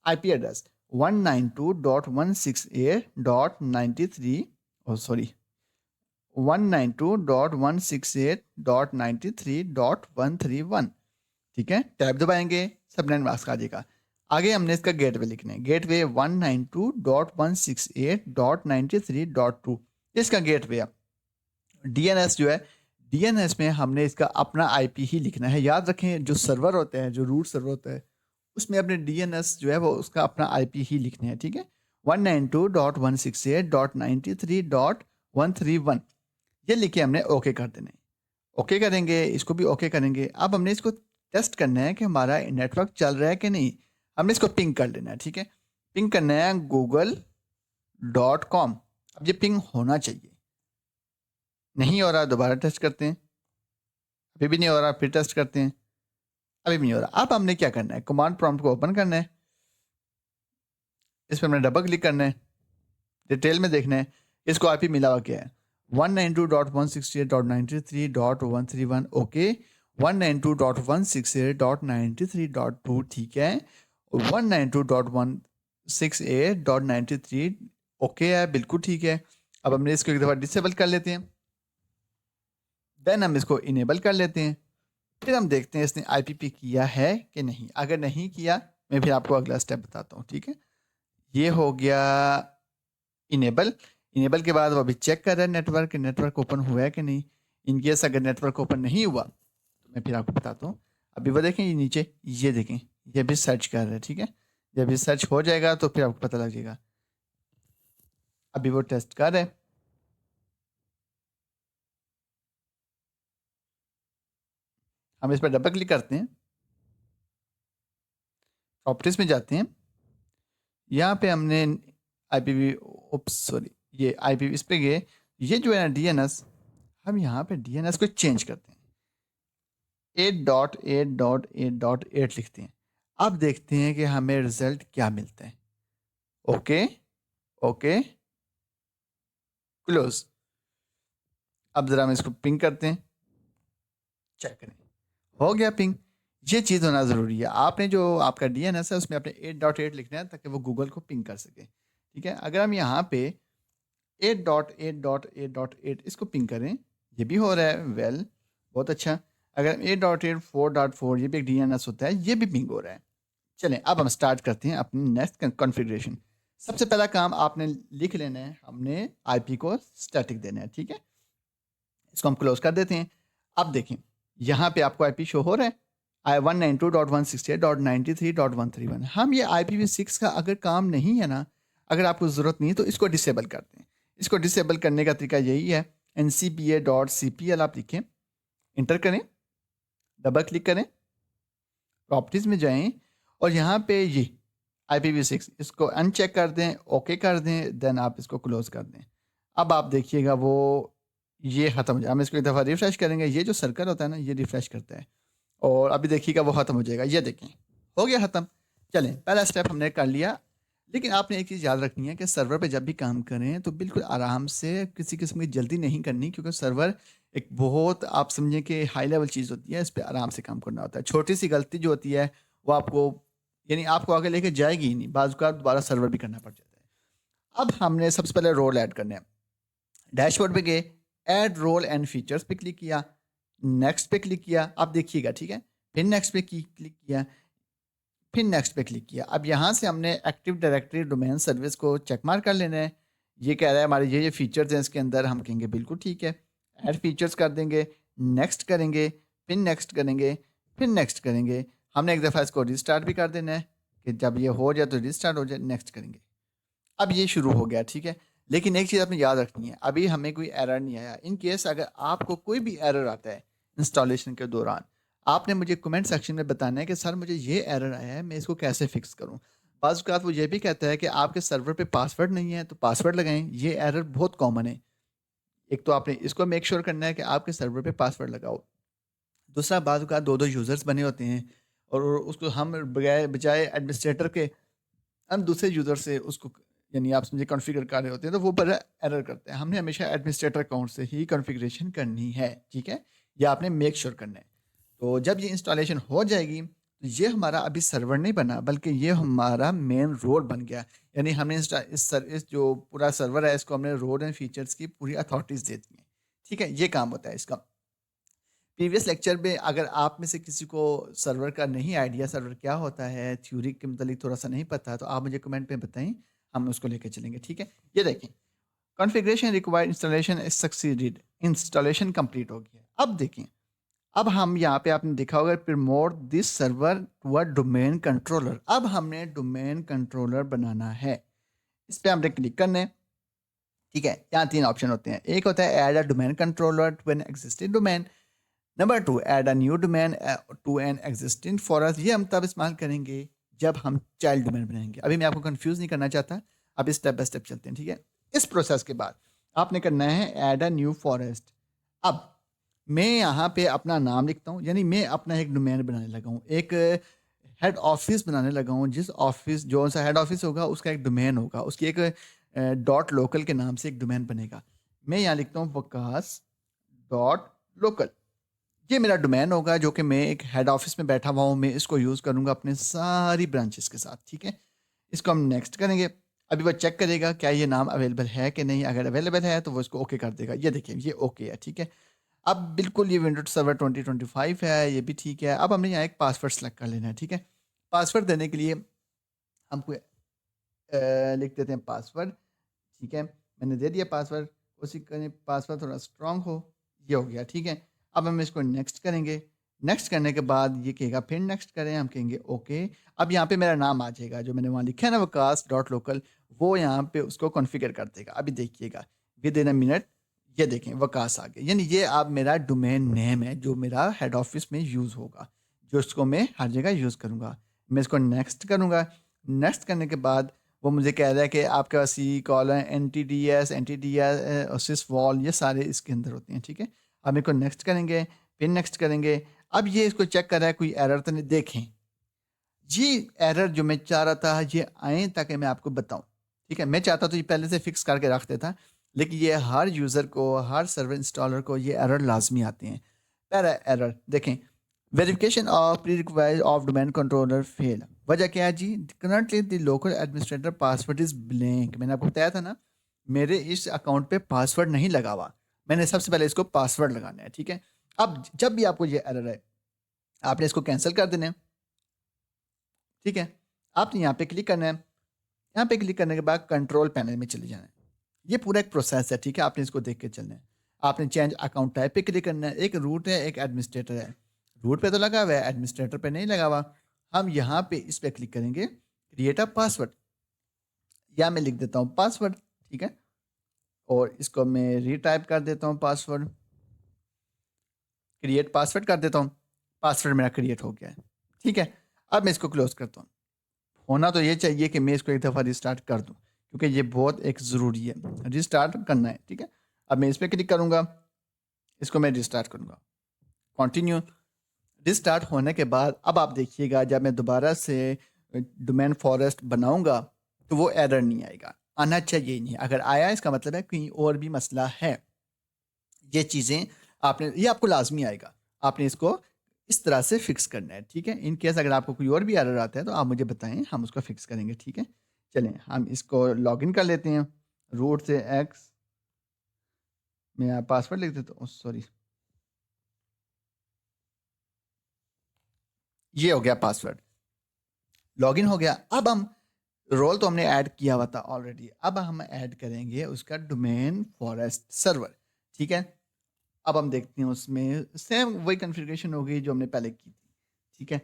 आईपी एड्रेस 192.168.93, ओ सॉरी 192.168.93.131, ठीक है? टैब दबाएंगे, सबनेट मास्क आ जाएगा। आगे हमने इसका गेटवे लिखना है, गेटवे 192.168.93.2, इसका गेटवे है। डीएनएस जो है, डीएनएस में हमने इसका अपना आईपी ही लिखना है। याद रखें, जो सर्वर होते हैं, जो रूट सर्वर होता है, उसमें अपने डीएनएस जो है वो उसका अपना आईपी ही लिखने हैं, ठीक है? 192.168.93.131, ये लिखे हमने ओके कर देने। ओके करेंगे, इसको भी ओके करेंगे। अब हमने इसको टेस्ट करना है कि हमारा नेटवर्क चल रहा है कि नहीं। हमने इसको पिंग कर लेना है, ठीक है? पिंग करना है google.com। अब ये पिंग होना चाहिए, नहीं हो रहा, दोबारा टेस्ट करते हैं, अभी भी नहीं हो रहा, फिर टेस्ट करते हैं, अभी भी नहीं हो रहा। अब हमने क्या करना है, कमांड प्रॉम्प्ट को ओपन करना है, इस पर हमने डबल क्लिक करना है, डिटेल में देखना है इसको आईपी मिला हुआ क्या है, 192.168.93.131, ओके। 192.168.93.2, ठीक है। 192.168.93, ओके है, बिल्कुल ठीक है। अब हमने इसको एक दफ़ा डिसेबल कर लेते हैं। देन हम इसको इनेबल कर लेते हैं। फिर हम देखते हैं इसने आईपीपी किया है कि नहीं। अगर नहीं किया, मैं फिर आपको अगला स्टेप बताता हूँ, ठीक है। ये हो गया इनेबल। इनेबल के बाद वो अभी चेक कर रहा है नेटवर्क ओपन हुआ है कि नहीं। इन केस अगर नेटवर्क ओपन नहीं हुआ तो मैं फिर आपको बताता हूँ। अभी वो देखें ये नीचे, ये देखें, ये भी सर्च कर रहा है, ठीक है। जब ये सर्च हो जाएगा तो फिर आपको पता लग जाएगा। अभी वो टेस्ट कर रहे हैं। हम इस पर डबल क्लिक करते हैं, प्रॉपर्टीज में जाते हैं। यहाँ पे हमने आईपीवी, ओप्स सॉरी, ये आईपीवी इस पे गए। ये जो है ना डीएनएस, हम यहाँ पे डीएनएस को चेंज करते हैं, 8.8.8.8 लिखते हैं। अब देखते हैं कि हमें रिजल्ट क्या मिलता है। Okay, okay, close. अब जरा हम इसको पिंग करते हैं, चेक करें, हो गया पिंग। ये चीज़ होना ज़रूरी है। आपने जो आपका डीएनएस है उसमें आपने 8.8 लिखना है ताकि वो गूगल को पिंग कर सके, ठीक है। अगर हम यहाँ पे 8.8.8.8 इसको पिंग करें, ये भी हो रहा है, वेल, बहुत अच्छा। अगर 8.8.4.4 ये भी एक डीएनएस होता है, ये भी पिंग हो रहा है। चलें अब हम स्टार्ट करते हैं अपनी नेक्स्ट कॉन्फ़िगरेशन। सबसे पहला काम आपने लिख लेना है, हमने आईपी को स्टैटिक देना है, ठीक है। इसको हम क्लोज कर देते हैं। अब देखें यहाँ पे आपको आईपी शो हो रहा है, I192.168.93.131। हम ये IPv6 का अगर काम नहीं है ना, अगर आपको ज़रूरत नहीं है तो इसको डिसेबल करते हैं। इसको डिसेबल करने का तरीका यही है, ncpa.cpl आप लिखें, इंटर करें, डबल क्लिक करें, प्रॉपर्टीज़ में जाएं और यहाँ पे ये IPv6 इसको अनचेक कर दें, ओके कर दें, देन आप इसको क्लोज कर दें। अब आप देखिएगा वो ये ख़त्म हो जाए। हम इसको एक दफ़ा रिफ्रेश करेंगे, ये जो सर्कल होता है ना ये रिफ्रेश करता है और अभी देखिएगा वो ख़त्म हो जाएगा। ये देखें हो गया ख़त्म। चलें पहला स्टेप हमने कर लिया। लेकिन आपने एक चीज़ याद रखनी है कि सर्वर पे जब भी काम करें तो बिल्कुल आराम से, किसी किस्म की जल्दी नहीं करनी, क्योंकि सर्वर एक बहुत, आप समझें कि हाई लेवल चीज़ होती है, इस पे आराम से काम करना होता है। छोटी सी गलती जो होती है वो आपको, यानी आपको आगे लेके जाएगी ही नहीं, बाज़ औक़ात दोबारा सर्वर भी करना पड़ जाता है। अब हमने सबसे पहले रोल ऐड करने हैं। डैशबोर्ड पे गए, ऐड रोल एंड फीचर्स पे क्लिक किया, नेक्स्ट पे क्लिक किया। अब देखिएगा, ठीक है, फिर नेक्स्ट पे क्लिक किया, फिर नेक्स्ट पे क्लिक किया। अब यहाँ से हमने एक्टिव डायरेक्टरी डोमेन सर्विस को चेक मार्क कर लेना है। ये कह रहा है हमारे ये फीचर्स हैं इसके अंदर, हम कहेंगे बिल्कुल ठीक है, ऐड फीचर्स कर देंगे, नेक्स्ट करेंगे, फिर नेक्स्ट करेंगे, फिर नेक्स्ट करेंगे। हमने एक दफ़ा इसको रिस्टार्ट भी कर देना है कि जब ये हो जाए तो रिस्टार्ट हो जाए, नेक्स्ट करेंगे। अब ये शुरू हो गया, ठीक है। लेकिन एक चीज़ आपने याद रखनी है, अभी हमें कोई एरर नहीं आया। इन केस अगर आपको कोई भी एरर आता है इंस्टॉलेशन के दौरान, आपने मुझे कमेंट सेक्शन में बताना है कि सर मुझे ये एरर आया है, मैं इसको कैसे फिक्स करूँ। बाज़ औक़ात वो ये भी कहता है कि आपके सर्वर पे पासवर्ड नहीं है तो पासवर्ड लगाएं। ये एरर बहुत कॉमन है। एक तो आपने इसको मेक श्योर करना है कि आपके सर्वर पे पासवर्ड लगाओ। दूसरा, बाज़ औक़ात दो दो यूज़र्स बने होते हैं और उसको हम बजाय बजाय एडमिनिस्ट्रेटर के हम दूसरे यूज़र से उसको, यानी आप समझे, कॉन्फ़िगर कर रहे होते हैं तो वो बड़ा एरर करते हैं। हमने हमेशा एडमिनिस्ट्रेटर अकाउंट से ही कॉन्फ़िगरेशन करनी है, ठीक है। ये आपने मेक श्योर करना है। तो जब ये इंस्टॉलेशन हो जाएगी तो ये हमारा अभी सर्वर नहीं बना, बल्कि ये हमारा मेन रोल बन गया। यानी हमने इस जो पूरा सर्वर है इसको हमने रोल एंड फीचर्स की पूरी अथॉरिटीज़ दे दी हैं, ठीक है। ये काम होता है इसका। प्रीवियस लेक्चर में अगर आप में से किसी को सर्वर का नहीं आइडिया, सर्वर क्या होता है, थ्योरी के मतलब थोड़ा सा नहीं पता, तो आप मुझे कमेंट में बताएं, हम उसको लेके चलेंगे, ठीक है। ये देखें, configuration required installation succeeded, installation complete हो गया। अब देखें, अब हम यहाँ पे आपने देखा होगा promote this server to a domain controller. अब हमने डोमेन कंट्रोलर बनाना है, इस पर हमने क्लिक करना है, ठीक है। यहाँ तीन ऑप्शन होते हैं। एक होता है add a domain controller to an existing domain. Number 2, add a new domain to an existing for us. ये हम तब इस्तेमाल करेंगे जब हम चाइल्ड डोमेन बनाएंगे। अभी मैं आपको कंफ्यूज नहीं करना चाहता, अब स्टेप बाय स्टेप चलते हैं, ठीक है। इस प्रोसेस के बाद आपने करना है ऐड अ न्यू फॉरेस्ट। अब मैं यहाँ पे अपना नाम लिखता हूँ, यानी मैं अपना एक डोमेन बनाने लगा हूँ, एक हेड ऑफिस बनाने लगा हूँ। जिस ऑफिस, जो सा हेड ऑफिस होगा उसका एक डोमेन होगा, उसकी एक डॉट लोकल के नाम से एक डोमेन बनेगा। मैं यहाँ लिखता हूँ वकास डॉट लोकल। ये मेरा डोमेन होगा जो कि मैं एक हेड ऑफिस में बैठा हुआ हूँ, मैं इसको यूज़ करूँगा अपने सारी ब्रांचेस के साथ, ठीक है। इसको हम नेक्स्ट करेंगे। अभी वो चेक करेगा क्या ये नाम अवेलेबल है कि नहीं। अगर अवेलेबल है तो वो इसको ओके कर देगा। ये देखिए ये ओके है, ठीक है। अब बिल्कुल ये विंडोज सर्वर 2025 है, ये भी ठीक है। अब हमने यहाँ एक पासवर्ड सेलेक्ट कर लेना है, ठीक है। पासवर्ड देने के लिए हमको लिख देते हैं पासवर्ड, ठीक है। मैंने दे दिया पासवर्ड, उसी का पासवर्ड थोड़ा स्ट्रांग हो, ये हो गया, ठीक है। अब हम इसको नेक्स्ट करेंगे। नेक्स्ट करने के बाद ये कहेगा फिर नेक्स्ट करें, हम कहेंगे ओके। अब यहाँ पे मेरा नाम आ जाएगा, जो मैंने वहाँ लिखा है ना वकास डॉट लोकल, वो यहाँ पे उसको कॉन्फ़िगर कर देगा। अभी देखिएगा विद इन अ मिनट ये देखें वकास आ गया, यानी ये अब मेरा डोमेन नेम है जो मेरा हेड ऑफिस में यूज़ होगा, जो इसको मैं हर जगह यूज़ करूँगा। मैं इसको नेक्स्ट करूँगा। नेक्स्ट करने के बाद वो मुझे कह रहा है कि आपके पास C caller N T D S और सिस वॉल, ये सारे इसके अंदर होते हैं, ठीक है। अब इसको नेक्स्ट करेंगे, फिर नेक्स्ट करेंगे। अब ये इसको चेक कर रहा है कोई एरर तो नहीं, देखें जी एरर जो मैं चाह रहा था ये आए ताकि मैं आपको बताऊं, ठीक है। मैं चाहता तो ये पहले से फिक्स करके रख देता, लेकिन ये हर यूज़र को, हर सर्वर इंस्टॉलर को ये एरर लाजमी आते हैं। पहला एरर देखें, verification of pre required of domain controller fail. वजह क्या है जी? Currently the local administrator password is blank. मैंने आपको बताया था ना, मेरे इस अकाउंट पे पासवर्ड नहीं लगा हुआ। मैंने सबसे पहले इसको पासवर्ड लगाना है, ठीक है। अब जब भी आपको ये एरर है, आपने इसको कैंसिल कर देना है, ठीक है। आपने यहाँ पे क्लिक करना है। यहाँ पे क्लिक करने के बाद कंट्रोल पैनल में चले जाना है। ये पूरा एक प्रोसेस है, ठीक है। आपने इसको देख के चलना है। आपने चेंज अकाउंट टाइप पे क्लिक करना है। एक रूट है, एक एडमिनिस्ट्रेटर है। रूट पे तो लगा हुआ है, एडमिनिस्ट्रेटर पे नहीं लगा हुआ। हम यहाँ पे इस पे क्लिक करेंगे, क्रिएट अ पासवर्ड, या मैं लिख देता हूँ पासवर्ड, ठीक है। और इसको मैं रीटाइप कर देता हूँ पासवर्ड, क्रिएट पासवर्ड कर देता हूँ। पासवर्ड मेरा क्रिएट हो गया है, ठीक है। अब मैं इसको क्लोज करता हूँ। होना तो ये चाहिए कि मैं इसको एक दफ़ा रिस्टार्ट कर दूं, क्योंकि ये बहुत एक ज़रूरी है, रिस्टार्ट करना है, ठीक है। अब मैं इस पर क्लिक करूंगा, इसको मैं रिस्टार्ट करूंगा, कंटिन्यू। रिस्टार्ट होने के बाद अब आप देखिएगा जब मैं दोबारा से डोमेन फॉरेस्ट बनाऊंगा तो वो एरर नहीं आएगा, आना चाहिए नहीं। अगर आया इसका मतलब है कहीं और भी मसला है। ये चीज़ें आपने, ये आपको लाजमी आएगा, आपने इसको इस तरह से फिक्स करना है, ठीक है। इन केस अगर आपको कोई और भी एरर आता है तो आप मुझे बताएं, हम उसको फिक्स करेंगे, ठीक है। चलें हम इसको लॉगिन कर लेते हैं। रूट से एक्स, मैं पासवर्ड लिख देता हूँ, सॉरी, ये हो गया पासवर्ड, लॉगिन हो गया। अब हम रोल तो हमने ऐड किया हुआ था ऑलरेडी, अब हम ऐड करेंगे उसका डोमेन फॉरेस्ट सर्वर, ठीक है। अब हम देखते हैं उसमें सेम वही कॉन्फ़िगरेशन होगी जो हमने पहले की थी, ठीक है।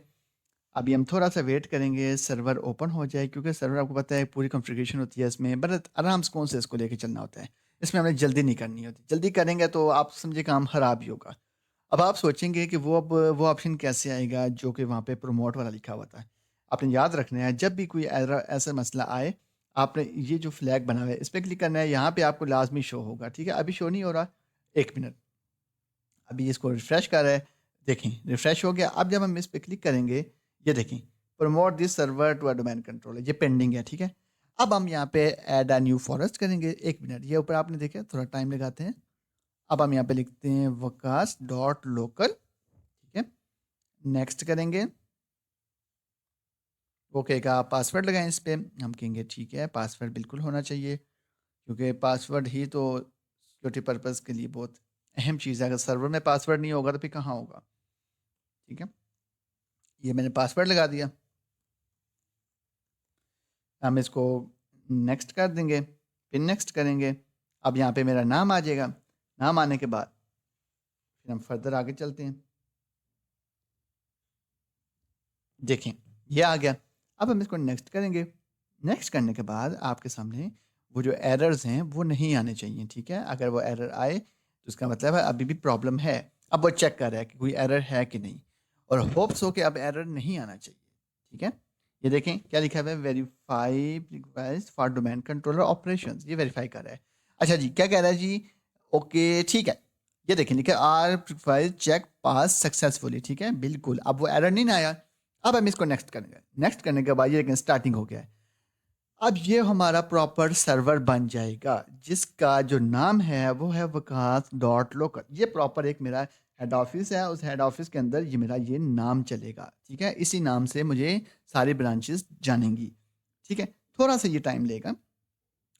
अभी हम थोड़ा सा वेट करेंगे सर्वर ओपन हो जाए, क्योंकि सर्वर आपको पता है पूरी कॉन्फ़िगरेशन होती है इसमें, बट आराम से कौन से इसको लेके चलना होता है। इसमें हमें जल्दी नहीं करनी होती, जल्दी करेंगे तो आप समझे काम ख़राब ही होगा। अब आप सोचेंगे कि वो अब वो ऑप्शन कैसे आएगा जो कि वहाँ पे प्रमोट वाला लिखा हुआ था। आपने याद रखना है जब भी कोई ऐसा मसला आए, आपने ये जो फ्लैग बना हुआ है इस पर क्लिक करना है, यहाँ पे आपको लाजमी शो होगा, ठीक है। अभी शो नहीं हो रहा, 1 मिनट, अभी इसको रिफ्रेश कर रहा है, देखें रिफ्रेश हो गया। अब जब हम इस पर क्लिक करेंगे, ये देखें promote this server to a domain controller, ये पेंडिंग है, ठीक है। अब हम यहाँ पे ऐड अ न्यू फॉरेस्ट करेंगे, 1 मिनट, ये ऊपर आपने देखा थोड़ा टाइम लगाते हैं। अब हम यहाँ पे लिखते हैं वकास डॉट लोकल, ठीक है। नेक्स्ट करेंगे, वो कहेगा आप पासवर्ड लगाएं इस पे, हम कहेंगे ठीक है पासवर्ड बिल्कुल होना चाहिए, क्योंकि पासवर्ड ही तो सिक्योरिटी पर्पज़ के लिए बहुत अहम चीज़ है। अगर सर्वर में पासवर्ड नहीं होगा तो फिर कहाँ होगा, ठीक है। ये मैंने पासवर्ड लगा दिया। हम इसको नेक्स्ट कर देंगे, फिर नेक्स्ट करेंगे। अब यहाँ पे मेरा नाम आ जाएगा। नाम आने के बाद फिर हम फर्दर आगे चलते हैं, देखें ये आ गया। अब हम इसको नेक्स्ट करेंगे। नेक्स्ट करने के बाद आपके सामने वो जो एरर्स हैं वो नहीं आने चाहिए, ठीक है। अगर वो एरर आए तो इसका मतलब है अभी भी प्रॉब्लम है। अब वो चेक कर रहा है कि कोई एरर है कि नहीं, और होप्स हो कि अब एरर नहीं आना चाहिए, ठीक है। ये देखें क्या लिखा हुआ है, verify request for domain controller operations, ये वेरीफाई कर रहा है। अच्छा जी, क्या कह रहा है जी? ओके ठीक है, ये देखें लिखा है are required check pass successfully, ठीक है बिल्कुल। अब वो एरर नहीं आया। अब हम इसको नेक्स्ट करेंगे। नेक्स्ट करने के बाद ये लेकिन स्टार्टिंग हो गया है। अब ये हमारा प्रॉपर सर्वर बन जाएगा जिसका जो नाम है वो है वकास डॉट लोकल। ये प्रॉपर एक मेरा हेड ऑफिस है, उस हेड ऑफिस के अंदर ये मेरा ये नाम चलेगा, ठीक है। इसी नाम से मुझे सारी ब्रांचेस जानेंगी, ठीक है। थोड़ा सा ये टाइम लेगा,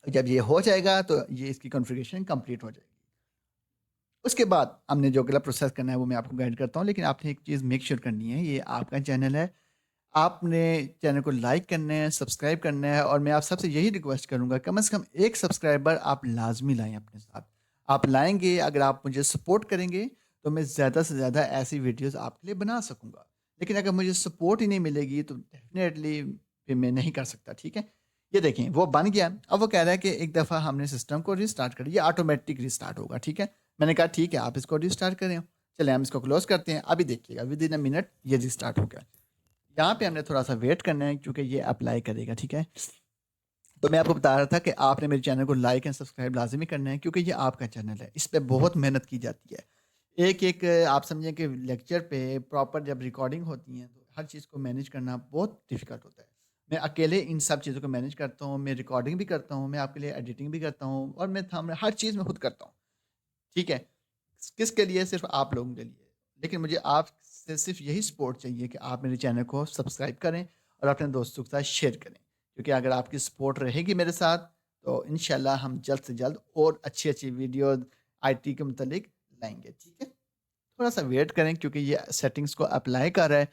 जब ये हो जाएगा तो ये इसकी कॉन्फ़िगरेशन कंप्लीट हो जाएगी। उसके बाद हमने जो अगला प्रोसेस करना है वो मैं आपको गाइड करता हूँ, लेकिन आपने एक चीज़ मेक श्योर करनी है, ये आपका चैनल है, आपने चैनल को लाइक करना है, सब्सक्राइब करना है, और मैं आप सबसे यही रिक्वेस्ट करूँगा, कम से कम एक सब्सक्राइबर आप लाज़मी लाएँ अपने साथ। आप लाएँगे, अगर आप मुझे सपोर्ट करेंगे, तो मैं ज़्यादा से ज़्यादा ऐसी वीडियोज़ आपके लिए बना सकूँगा। लेकिन अगर मुझे सपोर्ट ही नहीं मिलेगी, तो डेफ़िनेटली फिर मैं नहीं कर सकता, ठीक है? ये देखें, वो बन गया। अब वो कह रहा है कि एक दफ़ा हमने सिस्टम को रिस्टार्ट कर दिया, ऑटोमेटिक रिस्टार्ट होगा, ठीक है? मैंने कहा ठीक है, आप इसको रिस्टार्ट करें। चलें हम इसको क्लोज़ करते हैं। अभी देखिएगा विदिन अ मिनट ये रिस्टार्ट हो गया। यहाँ पे हमने थोड़ा-सा वेट करना है क्योंकि ये अप्लाई करेगा, ठीक है? तो मैं आपको बता रहा था कि आपने मेरे चैनल को लाइक एंड सब्सक्राइब लाज़मी करना है, क्योंकि ये आपका चैनल है। इस पे बहुत मेहनत की जाती है। एक-एक आप समझें कि लेक्चर पे प्रॉपर जब रिकॉर्डिंग होती है, तो हर चीज़ को मैनेज करना बहुत डिफ़िकल्ट होता है। मैं अकेले इन सब चीज़ों को मैनेज करता हूँ, मैं रिकॉर्डिंग भी करता हूँ, मैं आपके लिए एडिटिंग भी करता हूँ, और मैं थंब हर चीज़ मैं खुद करता हूँ, ठीक है? किसके लिए? सिर्फ़ आप लोगों के लिए। लेकिन मुझे आपसे सिर्फ़ यही सपोर्ट चाहिए कि आप मेरे चैनल को सब्सक्राइब करें और अपने दोस्तों के साथ शेयर करें। क्योंकि अगर आपकी सपोर्ट रहेगी मेरे साथ, तो इंशाल्लाह हम जल्द से जल्द और अच्छी-अच्छी वीडियो आईटी के मुतालिक लाएँगे, ठीक है? थोड़ा-सा वेट करें क्योंकि ये सेटिंग्स को अप्लाई कर रहा है।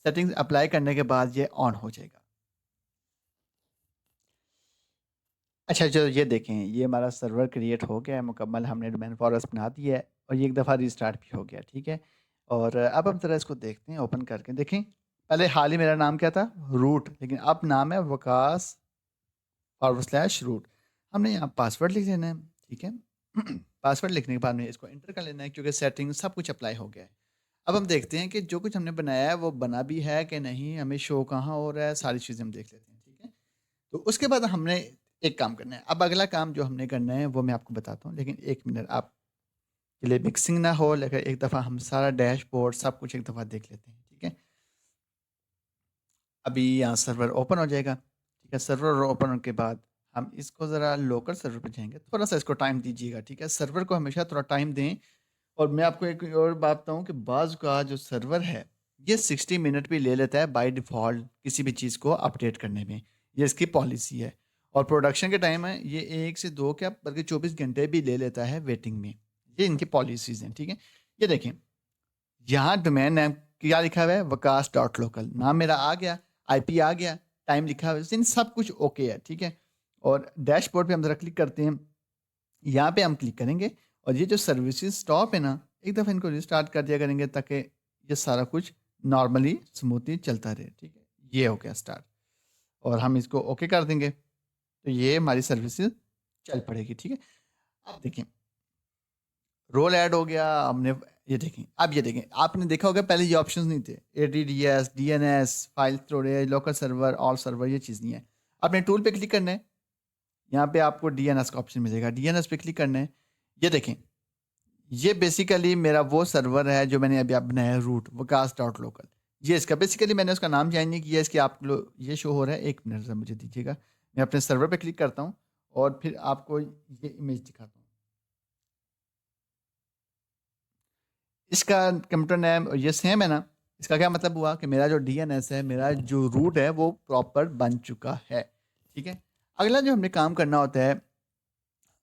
सेटिंग्स अप्लाई करने के बाद ये ऑन हो जाएगा। अच्छा, जो ये देखें, ये हमारा सर्वर क्रिएट हो गया है मुकम्मल, हमने डोमेन फॉरेस्ट बना दिया है और ये एक दफ़ा रिस्टार्ट भी हो गया, ठीक है? और अब हम ज़रा इसको देखते हैं, ओपन करके देखें। पहले हाल ही मेरा नाम क्या था? रूट, लेकिन अब नाम है वकास /रूट। हमने यहाँ पासवर्ड लिख देना है, ठीक है? पासवर्ड लिखने के बाद में इसको एंटर कर लेना है क्योंकि सेटिंग सब कुछ अप्लाई हो गया है। अब हम देखते हैं कि जो कुछ हमने बनाया है वो बना भी है कि नहीं, हमें शो कहाँ हो रहा है, सारी चीज़ें हम देख लेते हैं, ठीक है? तो उसके बाद हमने एक काम करना है। अब अगला काम जो हमने करना है वो मैं आपको बताता हूँ, लेकिन 1 मिनट आपके लिए मिक्सिंग ना हो, लेकिन एक दफ़ा हम सारा डैशबोर्ड सब कुछ एक दफ़ा देख लेते हैं, ठीक है? अभी यहाँ सर्वर ओपन हो जाएगा, ठीक है? सर्वर ओपन होने के बाद हम इसको ज़रा लोकल सर्वर पे जाएँगे, थोड़ा-सा इसको टाइम दीजिएगा, ठीक है? सर्वर को हमेशा थोड़ा टाइम दें। और मैं आपको एक और बात बताऊँ कि बाज़ का जो सर्वर है, ये 60 मिनट भी ले लेता है बाय डिफ़ॉल्ट किसी भी चीज़ को अपडेट करने में। ये इसकी पॉलिसी है, और प्रोडक्शन के टाइम है ये 1 से 2 क्या बल्कि 24 घंटे भी ले लेता है वेटिंग में। ये इनकी पॉलिसीज़ हैं, ठीक है? ये देखें, यहाँ डोमेन नेम क्या लिखा हुआ है? वकास डॉट लोकल, नाम मेरा आ गया, आईपी आ गया, टाइम लिखा हुआ है, इन सब कुछ ओके है, ठीक है? और डैशबोर्ड पे हम ज़रा क्लिक करते हैं। यहाँ पे हम क्लिक करेंगे और ये जो सर्विसेज स्टॉप है ना, एक दफ़ा इनको रिस्टार्ट कर दिया करेंगे ताकि ये सारा कुछ नॉर्मली स्मूथली चलता रहे, ठीक है? ये हो गया स्टार्ट, और हम इसको ओके कर देंगे, तो ये हमारी सर्विसेज चल पड़ेगी, ठीक है? अब देखें, रोल ऐड हो गया, हमने ये देखें, अब ये देखें, आपने देखा होगा पहले ये ऑप्शंस नहीं थे, ATDS, DNS, file storage, local server, all server, ये चीज़ नहीं है। आपने टूल पे क्लिक करना है, यहाँ पे आपको डीएनएस का ऑप्शन मिलेगा, डीएनएस पे क्लिक करना है। ये देखें, ये बेसिकली मेरा वो सर्वर है जो मैंने अभी आप बनाया है, रूट वकास डॉट लोकल। ये इसका बेसिकली मैंने उसका नाम चेंज नहीं किया, इसके आप लोग ये शो हो रहा है, 1 मिनट ज़रा मुझे दीजिएगा। मैं अपने सर्वर पे क्लिक करता हूँ और फिर आपको ये इमेज दिखाता हूँ। इसका कंप्यूटर नेम ये सेम है ना? इसका क्या मतलब हुआ कि मेरा जो डीएनएस है, मेरा जो रूट है वो प्रॉपर बन चुका है, ठीक है? अगला जो हमने काम करना होता है,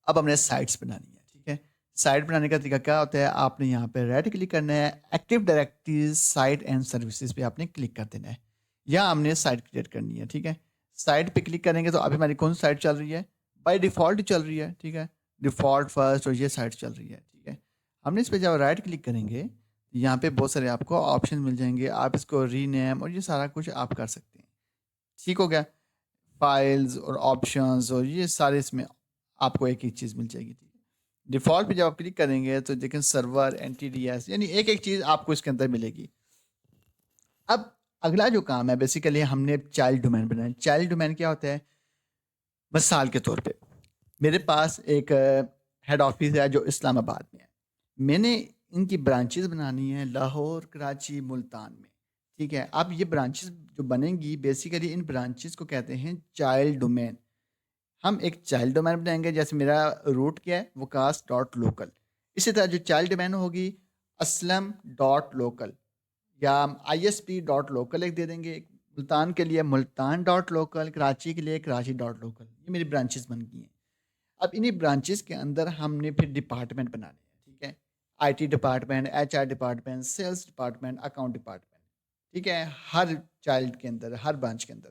अब हमने साइट्स बनानी है, ठीक है? साइट बनाने का तरीका क्या होता है, आपने यहाँ पे राइट क्लिक करना है, active directories site and services पे आपने क्लिक कर देना है। यहाँ हमने साइट क्रिएट करनी है, ठीक है? साइट पे क्लिक करेंगे तो अभी हमारी कौन सी साइट चल रही है? बाय डिफ़ॉल्ट चल रही है, ठीक है? डिफ़ॉल्ट फर्स्ट और ये साइट चल रही है, ठीक है? हमने इस पे जब राइट क्लिक करेंगे, यहाँ पे बहुत सारे आपको ऑप्शन मिल जाएँगे, आप इसको रीनेम और ये सारा कुछ आप कर सकते हैं। ठीक हो गया? फाइल्स और ऑप्शंस और ये सारे इसमें आपको एक ही चीज़ मिल जाएगी, ठीक है? डिफ़ॉल्ट पे जब आप क्लिक करेंगे तो देखें सर्वर, एनटीडीएस, यानी एक-एक चीज़ आपको इसके अंदर मिलेगी। अब अगला जो काम है बेसिकली हमने चाइल्ड डोमेन बनाना है। चाइल्ड डोमेन क्या होता है? मिसाल के तौर पे मेरे पास एक हेड ऑफ़िस है जो इस्लामाबाद में है। मैंने इनकी ब्रांचेज़ बनानी है लाहौर, कराची, मुल्तान में, ठीक है? अब ये ब्रांचेज़ जो बनेंगी बेसिकली इन ब्रांचेज़ को कहते हैं चाइल्ड डोमेन। हम एक चाइल्ड डोमेन बनाएँगे, जैसे मेरा रूट क्या है? Waqas dot local. इसी तरह जो चाइल्ड डोमेन होगी असलम डॉट लोकल, या हम आईएसपी डॉट लोकल एक दे देंगे। मुल्तान के लिए मुल्तान डॉट लोकल, कराची के लिए कराची डॉट लोकल। ये मेरी ब्रांचेज़ बन गई हैं। अब इन्हीं ब्रांचेज़ के अंदर हमने फिर डिपार्टमेंट बनाने हैं, ठीक है? IT department, HR department, sales department, account department, ठीक है, हर चाइल्ड के अंदर, हर ब्रांच के अंदर।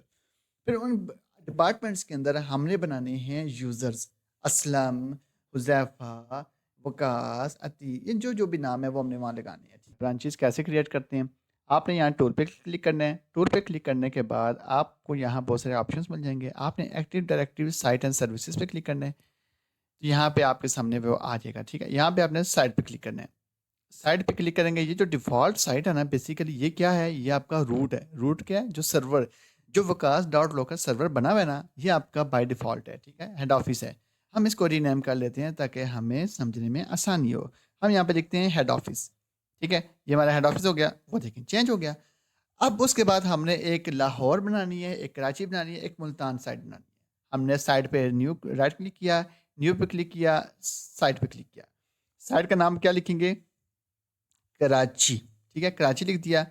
फिर उन डिपार्टमेंट्स के अंदर हमने बनाने हैं यूज़र्स, असलम, हुज़ैफ़ा, वकास, अती, ये जो जो भी नाम है वो हमने वहाँ लगाने हैं। ब्रांचेस कैसे क्रिएट करते हैं? आपने यहाँ टूल पे क्लिक करना है। टूल पे क्लिक करने के बाद आपको यहाँ बहुत सारे ऑप्शंस मिल जाएंगे। आपने active directory site and services पे क्लिक करना है। तो यहाँ पे आपके सामने वो आ जाएगा, ठीक है। यहाँ पे आपने साइट पे क्लिक करना है। साइट पे क्लिक करेंगे, ये जो डिफ़ॉल्ट साइट है ना, बेसिकली ये क्या है? ये आपका रूट है। रूट क्या है? जो सर्वर, जो वकास डॉट लोकल सर्वर बना हुआ है ना, ये आपका बाय डिफ़ॉल्ट है, ठीक है? हेड ऑफ़िस है। हम इसको रीनेम कर लेते हैं ताकि हमें समझने में आसानी हो। हम यहाँ पे लिखते हैं हेड ऑफ़िस, ठीक है? ये हमारा हेड ऑफ़िस हो गया, वो देखें चेंज हो गया। अब उसके बाद हमने एक लाहौर बनानी है, एक कराची बनानी है, एक मुल्तान साइट बनानी है। हमने साइट पे न्यू राइट क्लिक किया, न्यू पे क्लिक किया, साइट पे क्लिक किया। साइट का नाम क्या लिखेंगे? कराची, ठीक है, कराची लिख दिया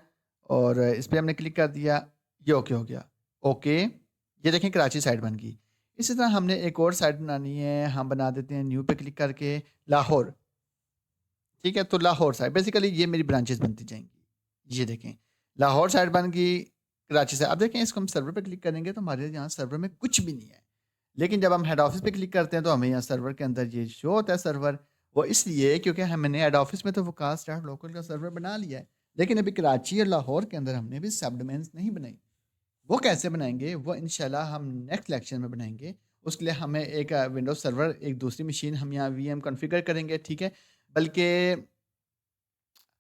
और इस पे हमने क्लिक कर दिया, ये ओके हो गया। ओके, ये देखें कराची साइट बन गई। इसी तरह हमने एक और साइट बनानी है, हम बना देते हैं न्यू पे क्लिक करके लाहौर, ठीक है? तो लाहौर साइट, बेसिकली ये मेरी ब्रांचेस बनती जाएंगी। ये देखें लाहौर साइट बन गई, कराची से। अब देखें इसको हम सर्वर पे क्लिक करेंगे तो हमारे यहाँ सर्वर में कुछ भी नहीं है। लेकिन जब हम हेड ऑफिस पे क्लिक करते हैं तो हमें यहाँ सर्वर के अंदर ये शो होता है सर्वर। वो इसलिए क्योंकि हमने हेड ऑफिस में तो वो कास्ट स्टार्ट लोकल का सर्वर बना लिया है, लेकिन अभी कराची और लाहौर के अंदर हमने भी सब डोमेन्स नहीं बनाई। वो कैसे बनाएंगे? वो इंशाल्लाह हम नेक्स्ट लेक्चर में बनाएंगे। उसके लिए हमें एक विंडोज सर्वर, एक दूसरी मशीन हम यहाँ वीएम कॉन्फ़िगर करेंगे, ठीक है? बल्कि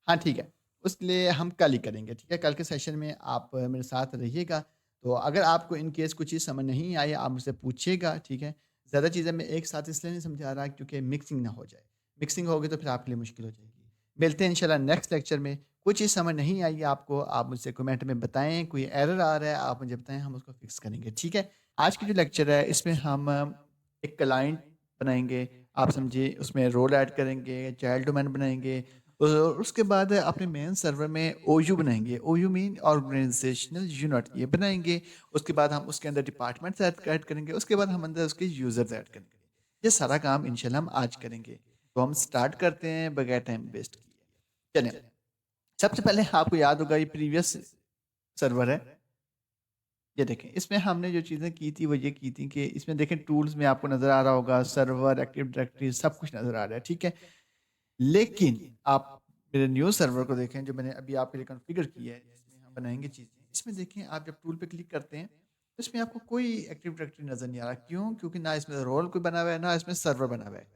हाँ, ठीक है। उसके लिए हम कल ही करेंगे, ठीक है? कल के सेशन में आप मेरे साथ रहिएगा। तो अगर आपको इन केस कुछ चीज़ समझ नहीं आई, आप मुझसे पूछिएगा, ठीक है? ज़्यादा चीज़ें मैं एक साथ इसलिए नहीं समझा रहा क्योंकि मिक्सिंग ना हो जाए। मिक्सिंग होगी तो फिर आपके लिए मुश्किल हो जाएगी। मिलते हैं इंशाल्लाह नेक्स्ट लेक्चर में। कोई चीज़ समझ नहीं आई आपको, आप मुझसे कमेंट में बताएँ, कोई एरर आ रहा है आप मुझे बताएँ, हम उसको फिक्स करेंगे, ठीक है? आज की जो लेक्चर है इसमें हम एक क्लाइंट बनाएँगे, आप समझिए उसमें रोल ऐड करेंगे, चाइल्ड डोमेन बनाएँगे, उसके बाद अपने मेन सर्वर में ओयू बनाएँगे। ओयू मीन ऑर्गेनाइजेशनल यूनिट, ये बनाएँगे। उसके बाद हम उसके अंदर डिपार्टमेंट्स ऐड करेंगे। उसके बाद हम अंदर उसके यूज़र्स ऐड करेंगे। ये सारा काम इंशाल्लाह हम आज करेंगे। तो हम स्टार्ट करते हैं बगैर टाइम वेस्ट किए। चलें, सबसे पहले आपको याद होगा ये प्रीवियस सर्वर है। ये देखें, इसमें हमने जो चीज़ें की थी वो ये की थी कि इसमें देखें टूल्स में आपको नज़र आ रहा होगा सर्वर, एक्टिव डायरेक्टरी सब कुछ नज़र आ रहा है, ठीक है? लेकिन आप मेरे न्यू सर्वर को देखें जो मैंने अभी आपके लिए कॉन्फ़िगर किया है, जिसमें हम बनाएँगे चीज़ें। इसमें देखें आप जब टूल पे क्लिक करते हैं, तो इसमें आपको कोई एक्टिव डायरेक्टरी नज़र नहीं आ रहा। क्यों? क्योंकि ना इसमें रोल कोई बना हुआ है, ना इसमें सर्वर बना हुआ है।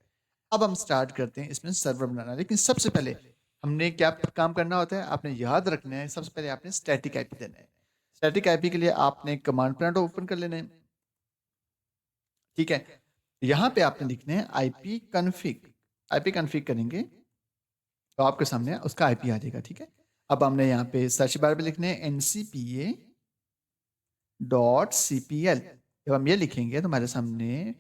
अब हम स्टार्ट करते हैं इसमें सर्वर बनाना। लेकिन सबसे पहले हमने क्या काम करना होता है? आपने याद रखना है, सबसे पहले आपने स्टैटिक आईपी देना है। स्टैटिक आईपी के लिए आपने कमांड प्रॉम्प्ट ओपन कर लेना है, ठीक है? यहाँ पे आपने लिखना है आईपी कॉन्फ़िग। आईपी कॉन्फ़िग करेंगे तो आपके सामने उसका आईपी आ जाएगा, ठीक है? अब हमने यहाँ पे सर्च बार पे लिखने हैं एनसीपीए डॉट सीपीएल। जब हम ये लिखेंगे तो हमारे सामने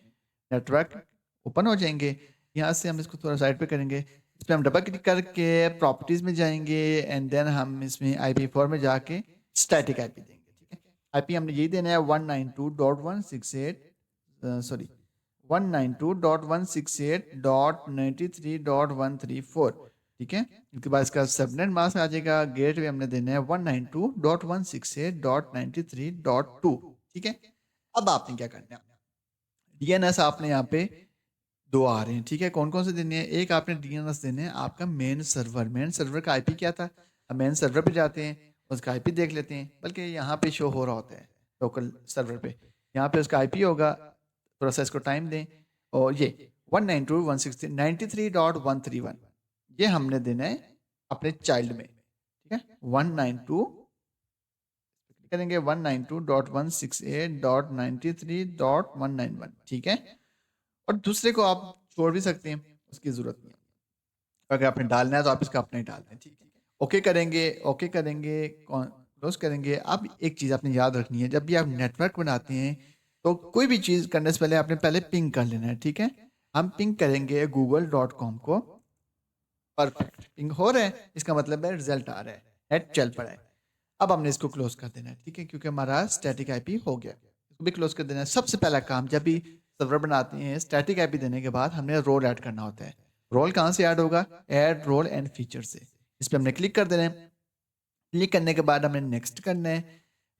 नेटवर्क ओपन हो जाएंगे। यहाँ से हम इसको थोड़ा साइड पे करेंगे। इस पे हम डबल क्लिक करके प्रॉपर्टीज में जाएंगे एंड देन हम इसमें IP4 में जाके स्टैटिक आईपी देंगे, ठीक है? आईपी हमने यही देना है 192.168 सॉरी 192.168.93.134, ठीक है? इसके बाद इसका सबनेट मास्क आ जाएगा। गेटवे हमने देना है 192.168.93.2, ठीक है? अब आपने क्या करना है? डीएनएस आपने यहाँ पे दो आ रहे हैं, ठीक है? कौन कौन से देने हैं? एक आपने डीएनएस देने हैं आपका मेन सर्वर। मेन सर्वर का आईपी क्या था? अब मेन सर्वर पे जाते हैं, उसका आईपी देख लेते हैं। बल्कि यहाँ पे शो हो रहा होता है लोकल सर्वर पे, यहाँ पे उसका आईपी होगा। थोड़ा सा इसको टाइम दें और ये 192.168.93.131 ये हमने देना है अपने चाइल्ड में, ठीक है? 192 करेंगे 192.168.93.191, ठीक है? और दूसरे को आप छोड़ भी सकते हैं, उसकी जरूरत नहीं है। अगर आपने डालना है तो आप इसका अपना ही डाल दें, ठीक है? ओके करेंगे, ओके करेंगे, क्लोज करेंगे। अब एक चीज़ आपने याद रखनी है, जब भी आप नेटवर्क बनाते हैं तो कोई भी चीज़ करने से पहले आपने पहले पिंग कर लेना है, ठीक है? हम पिंग करेंगे google.com को। परफेक्ट, पिंग हो रहा है, इसका मतलब है रिजल्ट आ रहा है, नेट चल पड़ा है। अब हमने इसको क्लोज कर देना है, ठीक है? क्योंकि हमारा स्टैटिक आईपी हो गया, इसको भी क्लोज कर देना है। सबसे पहला काम जब भी सर्वर बनाते हैं, स्टैटिक आईपी देने के बाद हमने रोल ऐड करना होता है। रोल कहाँ से ऐड होगा? ऐड रोल एंड फीचर से। इस पर हमने क्लिक कर देना है। क्लिक करने के बाद हमने नेक्स्ट करना है,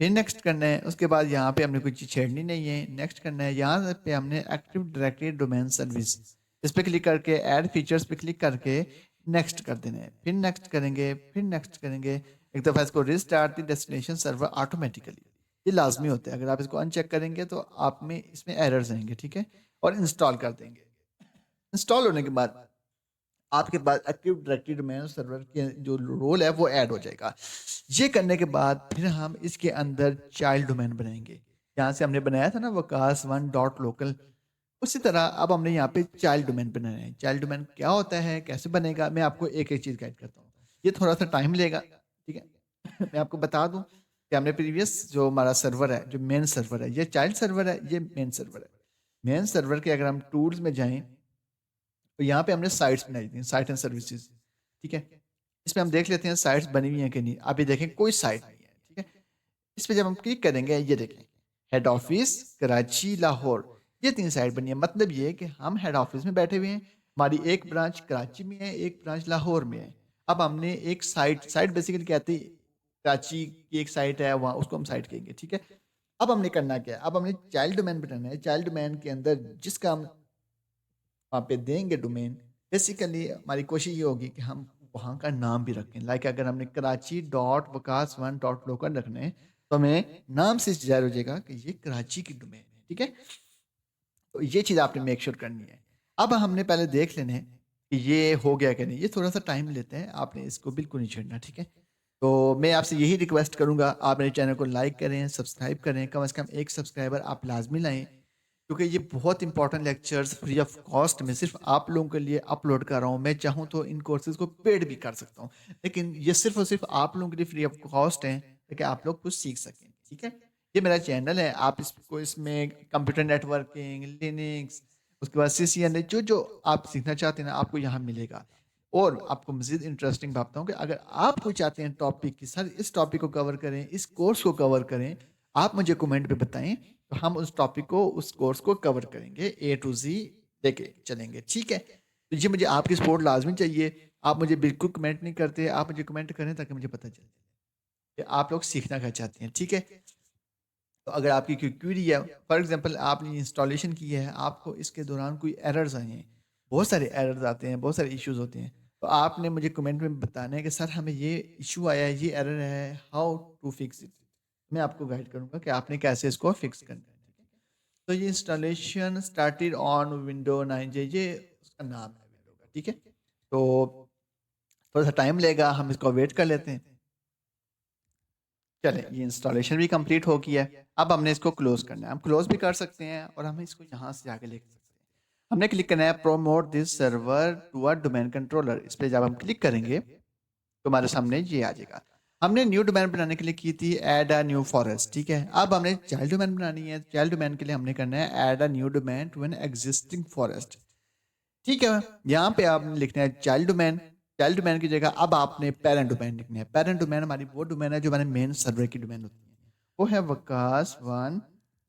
फिर नेक्स्ट करना है। उसके बाद यहाँ पे हमने कोई चीज़ छेड़नी नहीं है, नेक्स्ट करना है। यहाँ पे हमने एक्टिव डायरेक्टरी डोमेन सर्विस, इस पर क्लिक करके ऐड फीचर्स पे क्लिक करके नेक्स्ट कर देना है। फिर नेक्स्ट करेंगे, फिर नेक्स्ट करेंगे। एक दफ़ा इसको restart the destination server automatically, ये लाजमी होता है। अगर आप इसको अनचेक करेंगे तो आप में इसमें एरर्स आएंगे, ठीक है। और इंस्टॉल कर देंगे। इंस्टॉल होने के बाद आपके पास एक्टिव डायरेक्टरी डोमेन सर्वर के जो रोल है वो ऐड हो जाएगा। ये करने के बाद फिर हम इसके अंदर चाइल्ड डोमेन बनाएंगे। यहाँ से हमने बनाया था ना वकास वन डॉट लोकल, उसी तरह अब हमने यहाँ पे चाइल्ड डोमेन बनाना है। चाइल्ड डोमेन क्या होता है, कैसे बनेगा, मैं आपको एक एक चीज़ गाइड करता हूँ। ये थोड़ा सा टाइम लेगा, ठीक है। मैं आपको बता दूं कि हमने प्रीवियस जो हमारा सर्वर है, जो मेन सर्वर है, ये चाइल्ड सर्वर है, ये मेन सर्वर है। मेन सर्वर के अगर हम टूल्स में जाएं तो यहाँ पे हमने साइट्स बनाई थी, साइट एंड सर्विसेज, ठीक है। इसमें हम देख लेते हैं साइट्स बनी हुई हैं कि नहीं। आप ये देखें कोई साइट नहीं है, ठीक है। इस पे जब हम क्लिक करेंगे, ये देखें हेड ऑफिस कराची लाहौर, ये 3 साइट बनी है। मतलब ये कि हम हेड ऑफिस में बैठे हुए हैं, हमारी एक ब्रांच कराची में है, एक ब्रांच लाहौर में है। अब हमने एक साइट, साइट बेसिकली कहते हैं कराची की एक साइट है वहाँ, उसको हम साइट कहेंगे, ठीक है। अब हमने करना क्या है, अब हमने चाइल्ड डोमेन बनाना है। चाइल्ड डोमेन के अंदर जिसका हम वहाँ पे देंगे डोमेन, बेसिकली हमारी कोशिश ये होगी कि हम वहाँ का नाम भी रखें। लाइक अगर हमने Karachi dot Waqas one dot local रखना है तो हमें नाम से जाहिर हो जाएगा कि ये कराची की डोमेन है, ठीक है। तो ये चीज़ आपने मेक श्योर करनी है। अब हमने पहले देख लेना है कि ये हो गया कि नहीं। ये थोड़ा सा टाइम लेते हैं, आपने इसको बिल्कुल नहीं छेड़ना, ठीक है। तो मैं आपसे यही रिक्वेस्ट करूंगा, आप मेरे चैनल को लाइक करें, सब्सक्राइब करें। कम से कम एक सब्सक्राइबर आप लाजमी लाएं, क्योंकि ये बहुत important lectures free of cost में सिर्फ आप लोगों के लिए अपलोड कर रहा हूँ। मैं चाहूँ तो इन कोर्सेज को पेड भी कर सकता हूँ, लेकिन ये सिर्फ और सिर्फ आप लोगों के लिए फ्री ऑफ कॉस्ट है, ताकि आप लोग कुछ सीख सकें, ठीक है। ये मेरा चैनल है, आप इसको इसमें कंप्यूटर नेटवर्किंग, लिनक्स, उसके बाद CCNA, जो जो आप सीखना चाहते हैं ना, आपको यहाँ मिलेगा। और आपको मजीद इंटरेस्टिंग बताता हूँ कि अगर आप कोई चाहते हैं टॉपिक की, सर इस टॉपिक को कवर करें, इस कोर्स को कवर करें, आप मुझे कमेंट पे बताएं, तो हम उस टॉपिक को, उस कोर्स को कवर करेंगे, A to Z लेके चलेंगे, ठीक है। तो ये मुझे आपकी सपोर्ट लाजमी चाहिए। आप मुझे बिल्कुल कमेंट नहीं करते, आप मुझे कमेंट करें ताकि मुझे पता चले कि आप लोग सीखना क्या चाहते हैं, ठीक है। तो अगर आपकी कोई क्वेरी है, फॉर एग्जांपल आपने इंस्टॉलेशन की है, आपको इसके दौरान कोई एरर्स आए हैं, बहुत सारे एरर्स आते हैं, बहुत सारे इश्यूज होते हैं, तो आपने मुझे कमेंट में बताना है कि सर हमें ये इशू आया है, ये एरर है, हाउ टू फिक्स इट। मैं आपको गाइड करूंगा कि आपने कैसे इसको फिक्स करना है, ठीक है। तो ये इंस्टॉलेशन स्टार्टेड ऑन विंडो 9, ये उसका नाम है विंडो का, ठीक है। तो थोड़ा सा टाइम लेगा, हम इसको वेट कर लेते हैं। चले, ये इंस्टॉलेशन भी कंप्लीट हो गया है। अब हमने इसको क्लोज करना है। हम क्लोज भी कर सकते हैं और हम इसको यहाँ से आगे ले सकते हैं। हमने क्लिक करना है promote this server to a domain controller. इस पर जब हम क्लिक करेंगे तो हमारे सामने ये आ जाएगा। हमने न्यू डोमेन बनाने के लिए की थी ऐड अ न्यू फॉरेस्ट, ठीक है। अब हमने चाइल्ड डोमेन बनानी है। चाइल्ड डोमेन के लिए हमने करना है add a new domain to an existing forest, ठीक है। यहाँ पे आपने लिखना है चाइल्ड डोमेन। चाइल्ड डोमेन की जगह अब आपने पेरेंट डोमेन लिखना है। पेरेंट डोमेन हमारी वो डोमेन है जो हमारे मेन सर्वर की डोमेन होती है, वो है वकास वन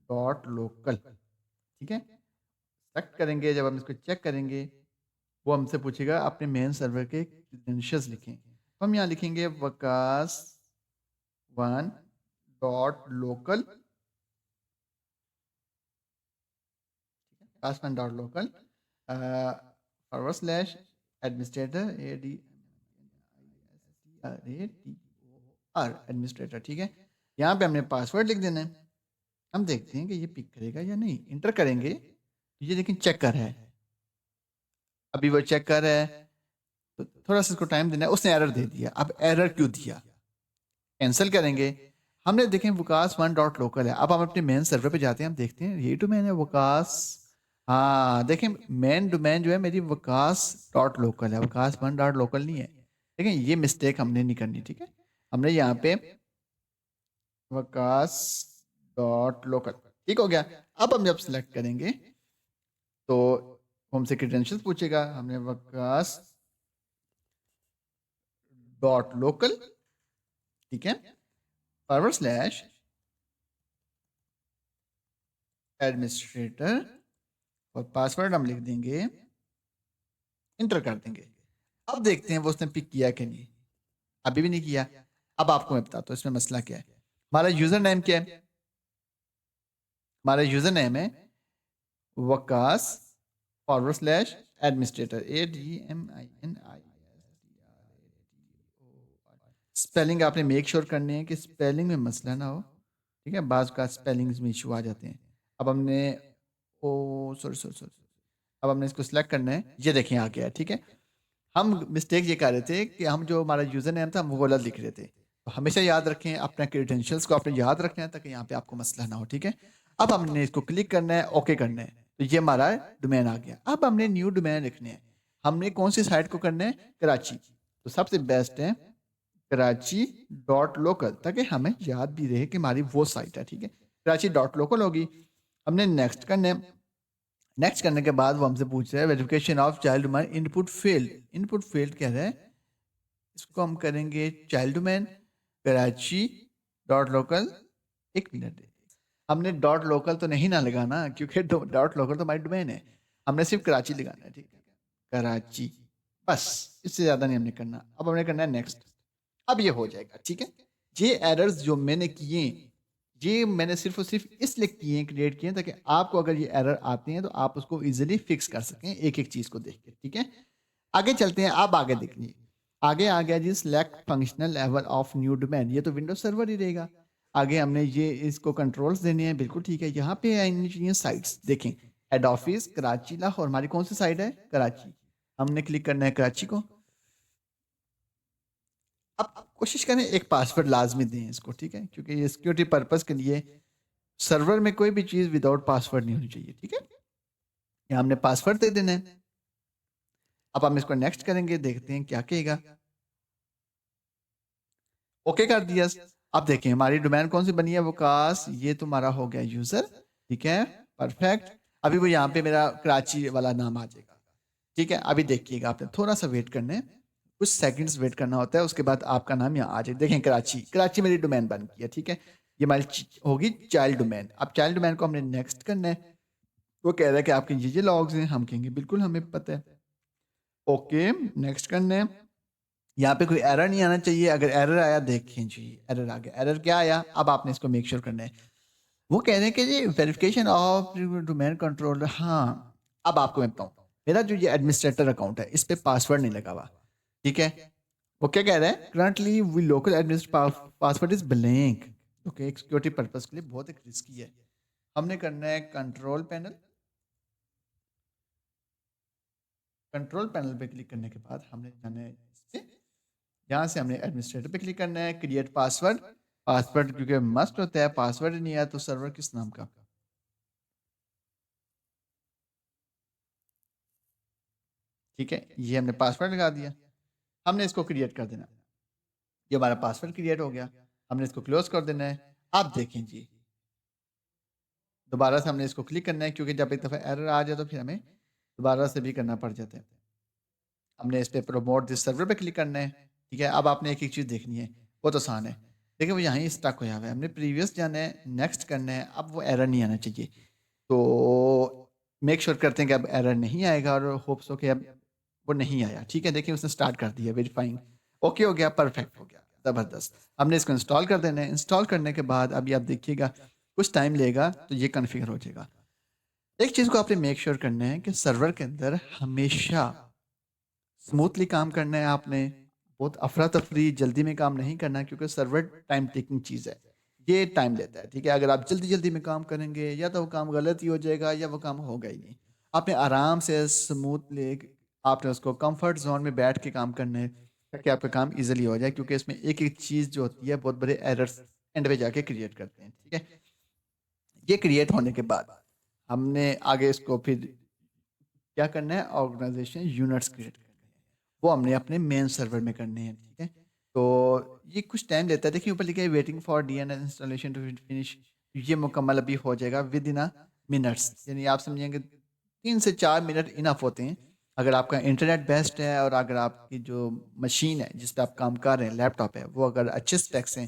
डॉट लोकल, ठीक है। सेलेक्ट करेंगे, जब हम इसको चेक करेंगे वो हमसे पूछेगा अपने मेन सर्वर के क्रेडेंशियल्स लिखें। तो हम यहाँ लिखेंगे Waqas one dot local, Waqas one dot local forward slash administrator administrator, ठीक है। यहाँ पे हमने पासवर्ड लिख देना है। हम देखते हैं कि ये पिक करेगा या नहीं। इंटर करेंगे, ये लेकिन चेक कर रहा है, अभी वो चेक कर रहा है, तो थोड़ा सा इसको टाइम देना है। उसने एरर दे दिया। अब एरर क्यों दिया, कैंसिल करेंगे। हमने देखें वकास वन डॉट लोकल है। अब हम अपने मेन सर्वर पे जाते हैं, हम देखते हैं ये डोमेन है वकास। हाँ देखें, मेन डोमेन जो है मेरी वकास डॉट लोकल है, वकास वन डॉट लोकल नहीं है। देखें ये मिस्टेक हमने नहीं करनी, ठीक है। हमने यहाँ पे वकास डॉट लोकल, ठीक हो गया। अब हम जब सिलेक्ट करेंगे तो हमसे क्रेडेंशियल्स पूछेगा। हमने वकास डॉट लोकल, ठीक है, फॉरवर्ड स्लैश एडमिनिस्ट्रेटर, और पासवर्ड हम लिख देंगे इंटर कर देंगे। अब देखते हैं वो उसने पिक किया कि नहीं। अभी भी नहीं किया। अब आपको मैं बताता हूँ इसमें मसला क्या है। हमारा यूजर नेम क्या है? हमारा यूजर नेम है Waqas forward slash administrator ADMINI। Spelling आपने मेक श्योर करने हैं कि स्पेलिंग में मसला ना हो। ठीक है, बाज का स्पेलिंग में इशू आ जाते हैं। अब हमने ओ सॉरी सॉरी सॉरी अब हमने इसको सिलेक्ट करना है। ये देखें आ गया। ठीक है, हम मिस्टेक ये कर रहे थे कि हम जो हमारा यूजर नेम था हम वो गलत लिख रहे थे। तो हमेशा याद रखें अपने क्रेडेंशियल्स को, आपने याद रखना है ताकि यहाँ पे आपको मसला ना हो। ठीक है, अब हमने इसको क्लिक करना है, ओके करना है, तो ये हमारा डोमेन आ गया। अब हमने न्यू डोमेन लिखने हैं। हमने कौन सी साइट को करना है? कराची। तो सबसे बेस्ट है कराची डॉट लोकल, ताकि हमें याद भी रहे कि हमारी वो साइट है। ठीक है, कराची डॉट लोकल होगी। हमने नेक्स्ट करना है। नेक्स्ट करने के बाद वो हमसे पूछ रहा है verification of child domain input field. Input field कह रहा है, इसको हम करेंगे child domain Karachi dot local. एक मिनट, हमने डॉट लोकल तो नहीं ना लगाना क्योंकि डॉट लोकल तो हमारी डोमेन है। हमने सिर्फ कराची लगाना है। ठीक है, कराची, बस, इससे ज्यादा नहीं हमने करना। अब हमने करना है नेक्स्ट। अब ये हो जाएगा। ठीक है, ये एरर्स जो मैंने किए, ये मैंने सिर्फ और सिर्फ इसलिए किए हैं, क्रिएट किए हैं, ताकि आपको अगर ये एरर आते हैं तो आप उसको इजीली फिक्स कर सकें एक एक चीज को देख के। ठीक है, आगे चलते हैं। अब आगे देखिए, आगे आ गया जी select functional level of new domain. ये तो विंडोज सर्वर ही रहेगा। आगे हमने ये इसको कंट्रोल्स देने हैं। बिल्कुल ठीक है, यहाँ पे आनी चाहिए साइट्स। देखें, हेड ऑफिस कराची लाहौर, हमारी कौन सी साइड है? कराची। हमने क्लिक करना है कराची को। अब कोशिश करें एक पासवर्ड लाजमी दें इसको। ठीक है, क्योंकि ये सिक्योरिटी पर्पस के लिए सर्वर में कोई भी चीज विदाउट पासवर्ड नहीं होनी चाहिए। ठीक है, यहाँ हमने पासवर्ड दे देना है। अब हम इसको नेक्स्ट करेंगे, देखते हैं क्या कहेगा। ओके कर दिया। अब देखें हमारी डोमेन कौन सी बनी है? वकास। ये तुम्हारा हो गया यूजर। ठीक है, परफेक्ट। अभी वो यहाँ पे मेरा कराची वाला नाम आ जाएगा। ठीक है, अभी देखिएगा, आपने थोड़ा सा वेट करना है, कुछ सेकंड्स वेट करना होता है, उसके बाद आपका नाम यहाँ आ जाए। देखें कराची, कराची मेरी डोमेन बन गई है। ठीक है, ये हमारी होगी चाइल्ड डोमेन। अब चाइल्ड डोमेन को हमने नेक्स्ट करना है। वो कह रहा है कि आपके ये लॉग्स हैं। हम कहेंगे बिल्कुल हमें पता है। ओके, नेक्स्ट करना है। यहाँ पे कोई एरर नहीं आना चाहिए। अगर एरर आया, देखें जी एरर आ गया। एरर क्या आया? अब आपने इसको मेक श्योर करना है। वो कह रहे हैं कि जी वेरिफिकेशन ऑफ डोमेन कंट्रोलर। हाँ, अब आपको मैं बताऊँ, मेरा जो ये एडमिनिस्ट्रेटर अकाउंट है इस पे पासवर्ड नहीं लगा हुआ। ठीक है, वो क्या कह रहा है? Currently we local administrator password is blank. Okay, एक सिक्योरिटी पर्पस के लिए बहुत एक रिस्की है। हमने करना है कंट्रोल पैनल। कंट्रोल पैनल पे क्लिक करने के बाद हमने जाना है इस पे, यहाँ से हमने एडमिनिस्ट्रेटर पे क्लिक करना है। Create password. पासवर्ड क्योंकि मस्ट होता है, पासवर्ड नहीं आया तो सर्वर किस नाम का? ठीक है, ये हमने पासवर्ड लगा दिया। हमने इसको क्रिएट कर देना। ये हमारा पासवर्ड क्रिएट हो गया। हमने इसको क्लोज कर देना है। आप देखें जी, दोबारा से हमने इसको क्लिक करना है क्योंकि जब एक दफ़ा एरर आ जाए तो फिर हमें दोबारा से भी करना पड़ जाता है। हमने इस पे प्रमोट दिस सर्वर पे क्लिक करना है। ठीक है, अब आपने एक एक चीज़ देखनी है, बहुत आसान है। देखिए वो यहाँ ही स्टक हो हुआ है। हमने प्रीवियस जाना है, नेक्स्ट करना है। अब वो एरर नहीं आना चाहिए, तो मेक श्योर करते हैं कि अब एरर नहीं आएगा और होप्स हो कि अब वो नहीं आया। ठीक है, देखिए उसने स्टार्ट कर दिया वेरीफाइंग। ओके हो गया, परफेक्ट हो गया, ज़बरदस्त। हमने इसको इंस्टॉल कर देना है। इंस्टॉल करने के बाद अभी आप देखिएगा कुछ टाइम लेगा तो ये कन्फिगर हो जाएगा। एक चीज़ को आपने मेक श्योर करना है कि सर्वर के अंदर हमेशा स्मूथली काम करना है आपने। बहुत अफरा तफरी जल्दी में काम नहीं करना है क्योंकि सर्वर टाइम टेकिंग चीज़ है, ये टाइम लेता है। ठीक है, अगर आप जल्दी जल्दी में काम करेंगे या तो वो काम गलत ही हो जाएगा या वो काम होगा ही नहीं। आपने आराम से स्मूथली आपने उसको कंफर्ट जोन में बैठ के काम करना है ताकि आपका काम इजीली हो जाए, क्योंकि इसमें एक एक चीज़ जो होती है बहुत बड़े एरर्स एंड पे जाके क्रिएट करते हैं। ठीक है, ये क्रिएट होने के बाद हमने आगे इसको फिर क्या करना है? ऑर्गेनाइजेशन यूनिट्स क्रिएट करने हैं। वो हमने अपने मेन सर्वर में करने हैं। ठीक है, तो ये कुछ टाइम लेता है। देखिए ऊपर लिखा है waiting for DNS installation to finish. ये मुकम्मल अभी हो जाएगा विद इन मिनट्स, यानी आप समझेंगे 3 से 4 मिनट इनफ होते हैं। अगर आपका इंटरनेट बेस्ट है और अगर आपकी जो मशीन है जिस पे आप काम कर रहे हैं, लैपटॉप है, वो अगर अच्छे स्पेक्स हैं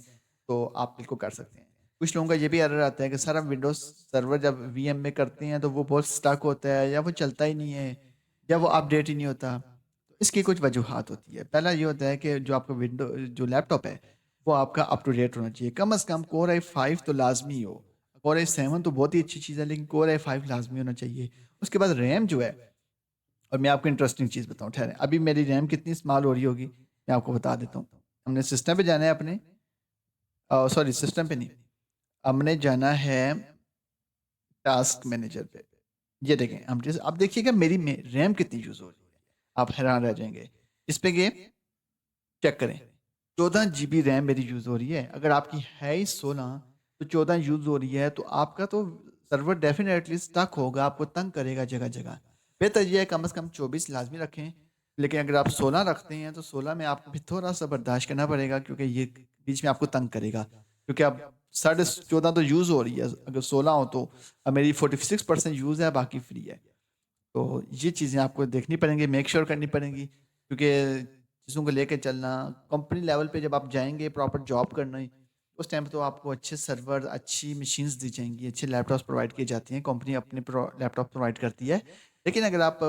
तो आप बिल्कुल कर सकते हैं। कुछ लोगों का ये भी एरर आता है कि सारा विंडोज सर्वर जब वीएम में करते हैं तो वो बहुत स्टक होता है या वो चलता ही नहीं है या वो अपडेट ही नहीं होता। इसकी कुछ वजूहात होती है। पहला ये होता है कि जो आपका विंडो जो लैपटॉप है, वो आपका अप टू डेट होना चाहिए। कम से कम कोर i5 तो लाज़मी हो। कोर i7 तो बहुत ही अच्छी चीज़ है, लेकिन कोर i5 लाज़मी होना चाहिए। उसके बाद रैम जो है, और मैं आपको इंटरेस्टिंग चीज़ बताऊँ, ठहरें, अभी मेरी रैम कितनी इस्तेमाल हो रही होगी, मैं आपको बता देता हूँ। हमने सिस्टम पे जाना है अपने, सॉरी सिस्टम पे नहीं, हमने जाना है टास्क मैनेजर पे। ये देखें, हम जैसे अब देखिएगा मेरी रैम कितनी यूज़ हो रही है, आप हैरान रह जाएंगे। इस पे गए, चेक करें, 14 GB रैम मेरी यूज़ हो रही है। अगर आपकी है ही 16, तो 14 यूज़ हो रही है, तो आपका तो सर्वर डेफिनेटली स्टक होगा, आपको तंग करेगा जगह जगह। बेहतर ये है कम से कम 24 लाजमी रखें, लेकिन अगर आप 16 रखते हैं तो 16 में आपको फिर थोड़ा सा बर्दाश्त करना पड़ेगा, क्योंकि ये बीच में आपको तंग करेगा, क्योंकि अब 14.5 तो यूज़ हो रही है। अगर 16 हो तो अब मेरी 46% यूज़ है, बाकी फ्री है। तो ये चीज़ें आपको देखनी पड़ेंगी, मेक श्योर करनी पड़ेंगी, क्योंकि चीज़ों को लेके चलना, कंपनी लेवल पे जब आप जाएंगे प्रॉपर जॉब करने, उस टाइम पे तो आपको अच्छे सर्वर, अच्छी मशीन्स दी जाएंगी, अच्छे लैपटॉप्स प्रोवाइड किए जाते हैं, कंपनी अपने लैपटॉप प्रोवाइड करती है। लेकिन अगर आप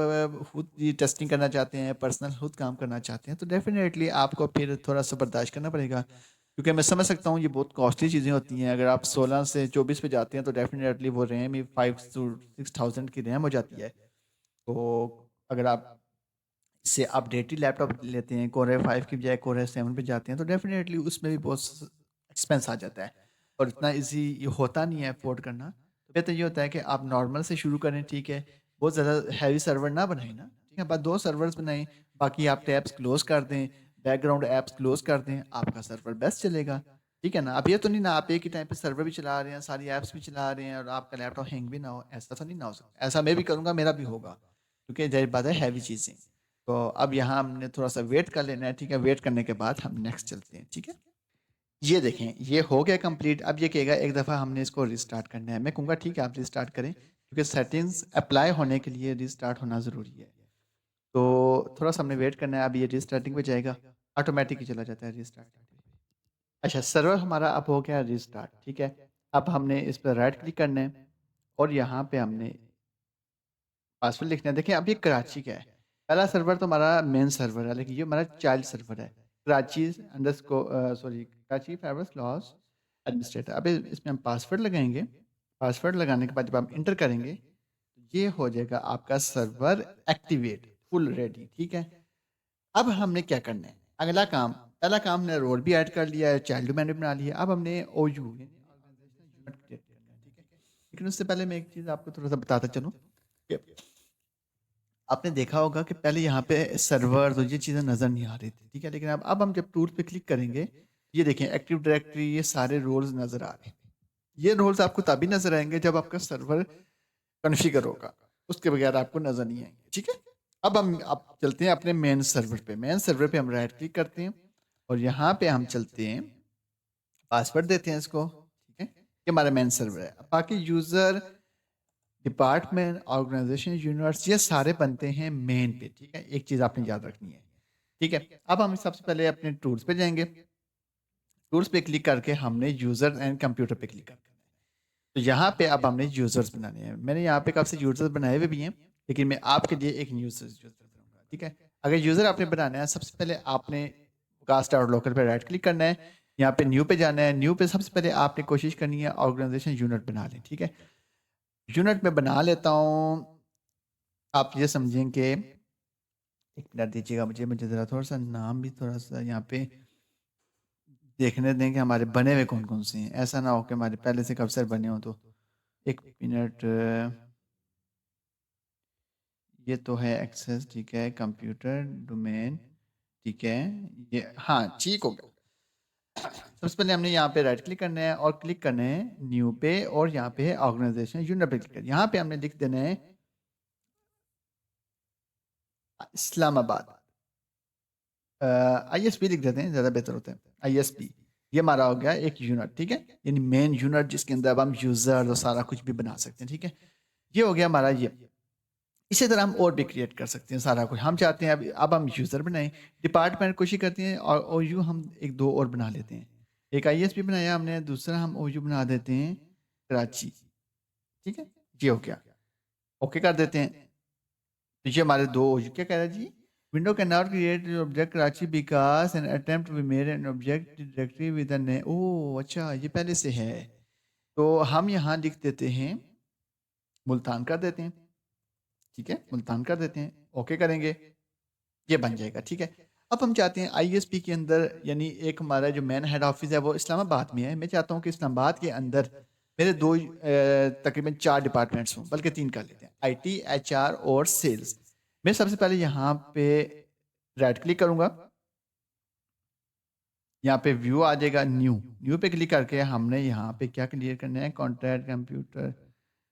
खुद ये टेस्टिंग करना चाहते हैं, पर्सनल खुद काम करना चाहते हैं, तो डेफिनेटली आपको फिर थोड़ा सा बर्दाश्त करना पड़ेगा, क्योंकि मैं समझ सकता हूँ ये बहुत कॉस्टली चीज़ें होती हैं। अगर आप 16 से 24 पे जाते हैं तो डेफिनेटली वो रैम ही 5 to 6 thousand की रैम हो जाती है। तो अगर आप इससे अपडेटेड लैपटॉप लेते हैं, कोर आई 5 की बजाय कोर आई 7 पे जाते हैं, तो डेफिनेटली उसमें भी बहुत एक्सपेंस आ जाता है, और इतना इजी ये होता नहीं है अफोर्ड करना। तो बेहतर ये होता है कि आप नॉर्मल से शुरू करें, ठीक है, बहुत ज़्यादा हैवी सर्वर ना बनाएं ना, ठीक है, बस 2 सर्वर्स बनाएं, बाकी आप टैब्स क्लोज कर दें, बैकग्राउंड ऐप्स क्लोज कर दें, आपका सर्वर बेस्ट चलेगा। ठीक है ना। अब ये तो नहीं ना आप एक ही टाइम पे सर्वर भी चला रहे हैं, सारी ऐप्स भी चला रहे हैं, और आपका लैपटॉप हैंग भी ना हो, ऐसा तो नहीं ना हो सकता। ऐसा मैं भी करूँगा, मेरा भी होगा, क्योंकि जाहिर बात है हैवी चीज़ें। तो अब यहाँ हमने थोड़ा सा वेट कर लेना है, ठीक है, वेट करने के बाद हम नेक्स्ट चलते हैं, ठीक है। ये देखें, ये हो गया कंप्लीट। अब ये कहेगा एक दफ़ा हमने इसको रिस्टार्ट करना है। मैं कहूँगा ठीक है आप रिस्टार्ट करें, क्योंकि सेटिंग्स अप्लाई होने के लिए रिस्टार्ट होना ज़रूरी है। तो थोड़ा सा हमने वेट करना है। अब ये रिस्टार्टिंग पे जाएगा, ऑटोमेटिक ही चला जाता है रिस्टार्टिंग पे। अच्छा, सर्वर हमारा अब हो गया रिस्टार्ट, ठीक है। अब हमने इस पर राइट क्लिक करना है, और यहाँ पे हमने पासवर्ड लिखना है। देखिए अब ये कराची का है, पहला सर्वर तो हमारा मेन सर्वर है, लेकिन ये हमारा चाइल्ड सर्वर है, Karachi अंडरस्को sorry Karachi fibres loss administrator. अब इसमें हम पासवर्ड लगाएंगे। पासवर्ड लगाने के बाद जब हम इंटर करेंगे, तो ये हो जाएगा आपका सर्वर एक्टिवेट, फुल रेडी, ठीक है। अब हमने क्या करना है, अगला काम, पहला काम हमने रोल भी ऐड कर लिया है, चाइल्ड डोमेन भी बना लिया। अब हमने OU यानी ऑर्गेनाइजेशनल यूनिट क्रिएट करना है, ठीक है। लेकिन उससे पहले मैं एक चीज़ आपको थोड़ा सा बताता चलूँ कि आपने देखा होगा कि पहले यहाँ पे सर्वर तो ये चीज़ें नज़र नहीं आ रही थी, ठीक है, लेकिन अब हम जब टूल पे क्लिक करेंगे, ये देखें एक्टिव डायरेक्टरी, ये सारे रोल्स नज़र आ रहे हैं। ये रोल्स आपको तभी नज़र आएंगे जब आपका सर्वर कॉन्फ़िगर होगा, उसके बगैर आपको नज़र नहीं आएंगे, ठीक है। अब चलते हैं अपने मेन सर्वर पे। मेन सर्वर पे हम राइट क्लिक करते हैं, और यहाँ पे हम चलते हैं, पासवर्ड देते हैं इसको, ठीक है। ये हमारा मेन सर्वर है। अब बाकी यूज़र, डिपार्टमेंट, ऑर्गेनाइजेशन, यूनिवर्स, ये सारे बनते हैं मेन पे, ठीक है। एक चीज़ आपने याद रखनी है, ठीक है। अब हम सबसे पहले अपने टूल्स पे जाएंगे। टूल्स पे क्लिक करके हमने यूज़र एंड कंप्यूटर पे क्लिक करना है। तो यहाँ पे अब हमने यूज़र्स बनाने हैं। मैंने यहाँ पे काफ़ी यूज़र्स बनाए हुए भी हैं, लेकिन मैं आपके लिए एक यूज़र बनाऊंगा, ठीक है। अगर यूज़र आपने बनाना है, सबसे पहले आपने कास्ट आउट लोकल पे राइट क्लिक करना है, यहाँ पे न्यू पे जाना है। न्यू पे सबसे पहले आपने कोशिश करनी है ऑर्गेनाइजेशन यूनिट बना लें, ठीक है। यूनिट में बना लेता हूँ। आप ये समझें कि एक मिनट दीजिएगा मुझे, ज़रा थोड़ा सा नाम भी थोड़ा सा यहाँ पे देखने दें कि हमारे बने हुए कौन कौन से हैं। ऐसा ना हो कि हमारे पहले से कब सारे बने हो। तो एक मिनट, ये तो है एक्सेस, ठीक है, कंप्यूटर डोमेन, ठीक है, ये हाँ ठीक हो गया। सबसे पहले हमने यहाँ पे राइट क्लिक करना है, और क्लिक करना है न्यू पे, और यहाँ पे है ऑर्गेनाइजेशन यूनिट पे क्लिक करना है। यहाँ पे हमने लिख देना है इस्लामाबाद। ISP लिख देते हैं, ज़्यादा बेहतर होता है, ISP। ये हमारा हो गया एक यूनिट, ठीक है, यानी मेन यूनिट, जिसके अंदर अब हम यूज़र और सारा कुछ भी बना सकते हैं, ठीक है। ये हो गया हमारा ये। इसी तरह हम और भी क्रिएट कर सकते हैं सारा कुछ। हम चाहते हैं अब हम यूज़र बनाएं, डिपार्टमेंट कोशिश करते हैं, और OU हम एक दो और बना लेते हैं। एक ISP बनाया हमने, दूसरा हम OU बना देते हैं कराची, ठीक है। ये हो गया, ओके कर देते हैं। तो ये हमारे दो OU, क्या कह रहा है जी, window cannot create object Karachi because an attempt we made an object directory with an oh अच्छा ये पहले से है तो हम यहाँ लिख देते हैं मुल्तान कर देते हैं ठीक है मुल्तान कर देते हैं ओके करेंगे ये बन जाएगा ठीक है अब हम चाहते हैं आईएसपी के अंदर यानी एक हमारा जो मेन हेड ऑफिस है वो इस्लामाबाद में है मैं चाहता हूँ कि इस्लामाबाद के अंदर मेरे दो तकरीबन 4 डिपार्टमेंट्स हों बल्कि 3 कर लेते हैं आईटी एचआर और सेल्स मैं सबसे पहले यहाँ पे राइट क्लिक करूंगा यहाँ पे व्यू आ जाएगा न्यू न्यू पे क्लिक करके हमने यहाँ पे क्या क्लियर करना है कॉन्ट्रैक्ट कंप्यूटर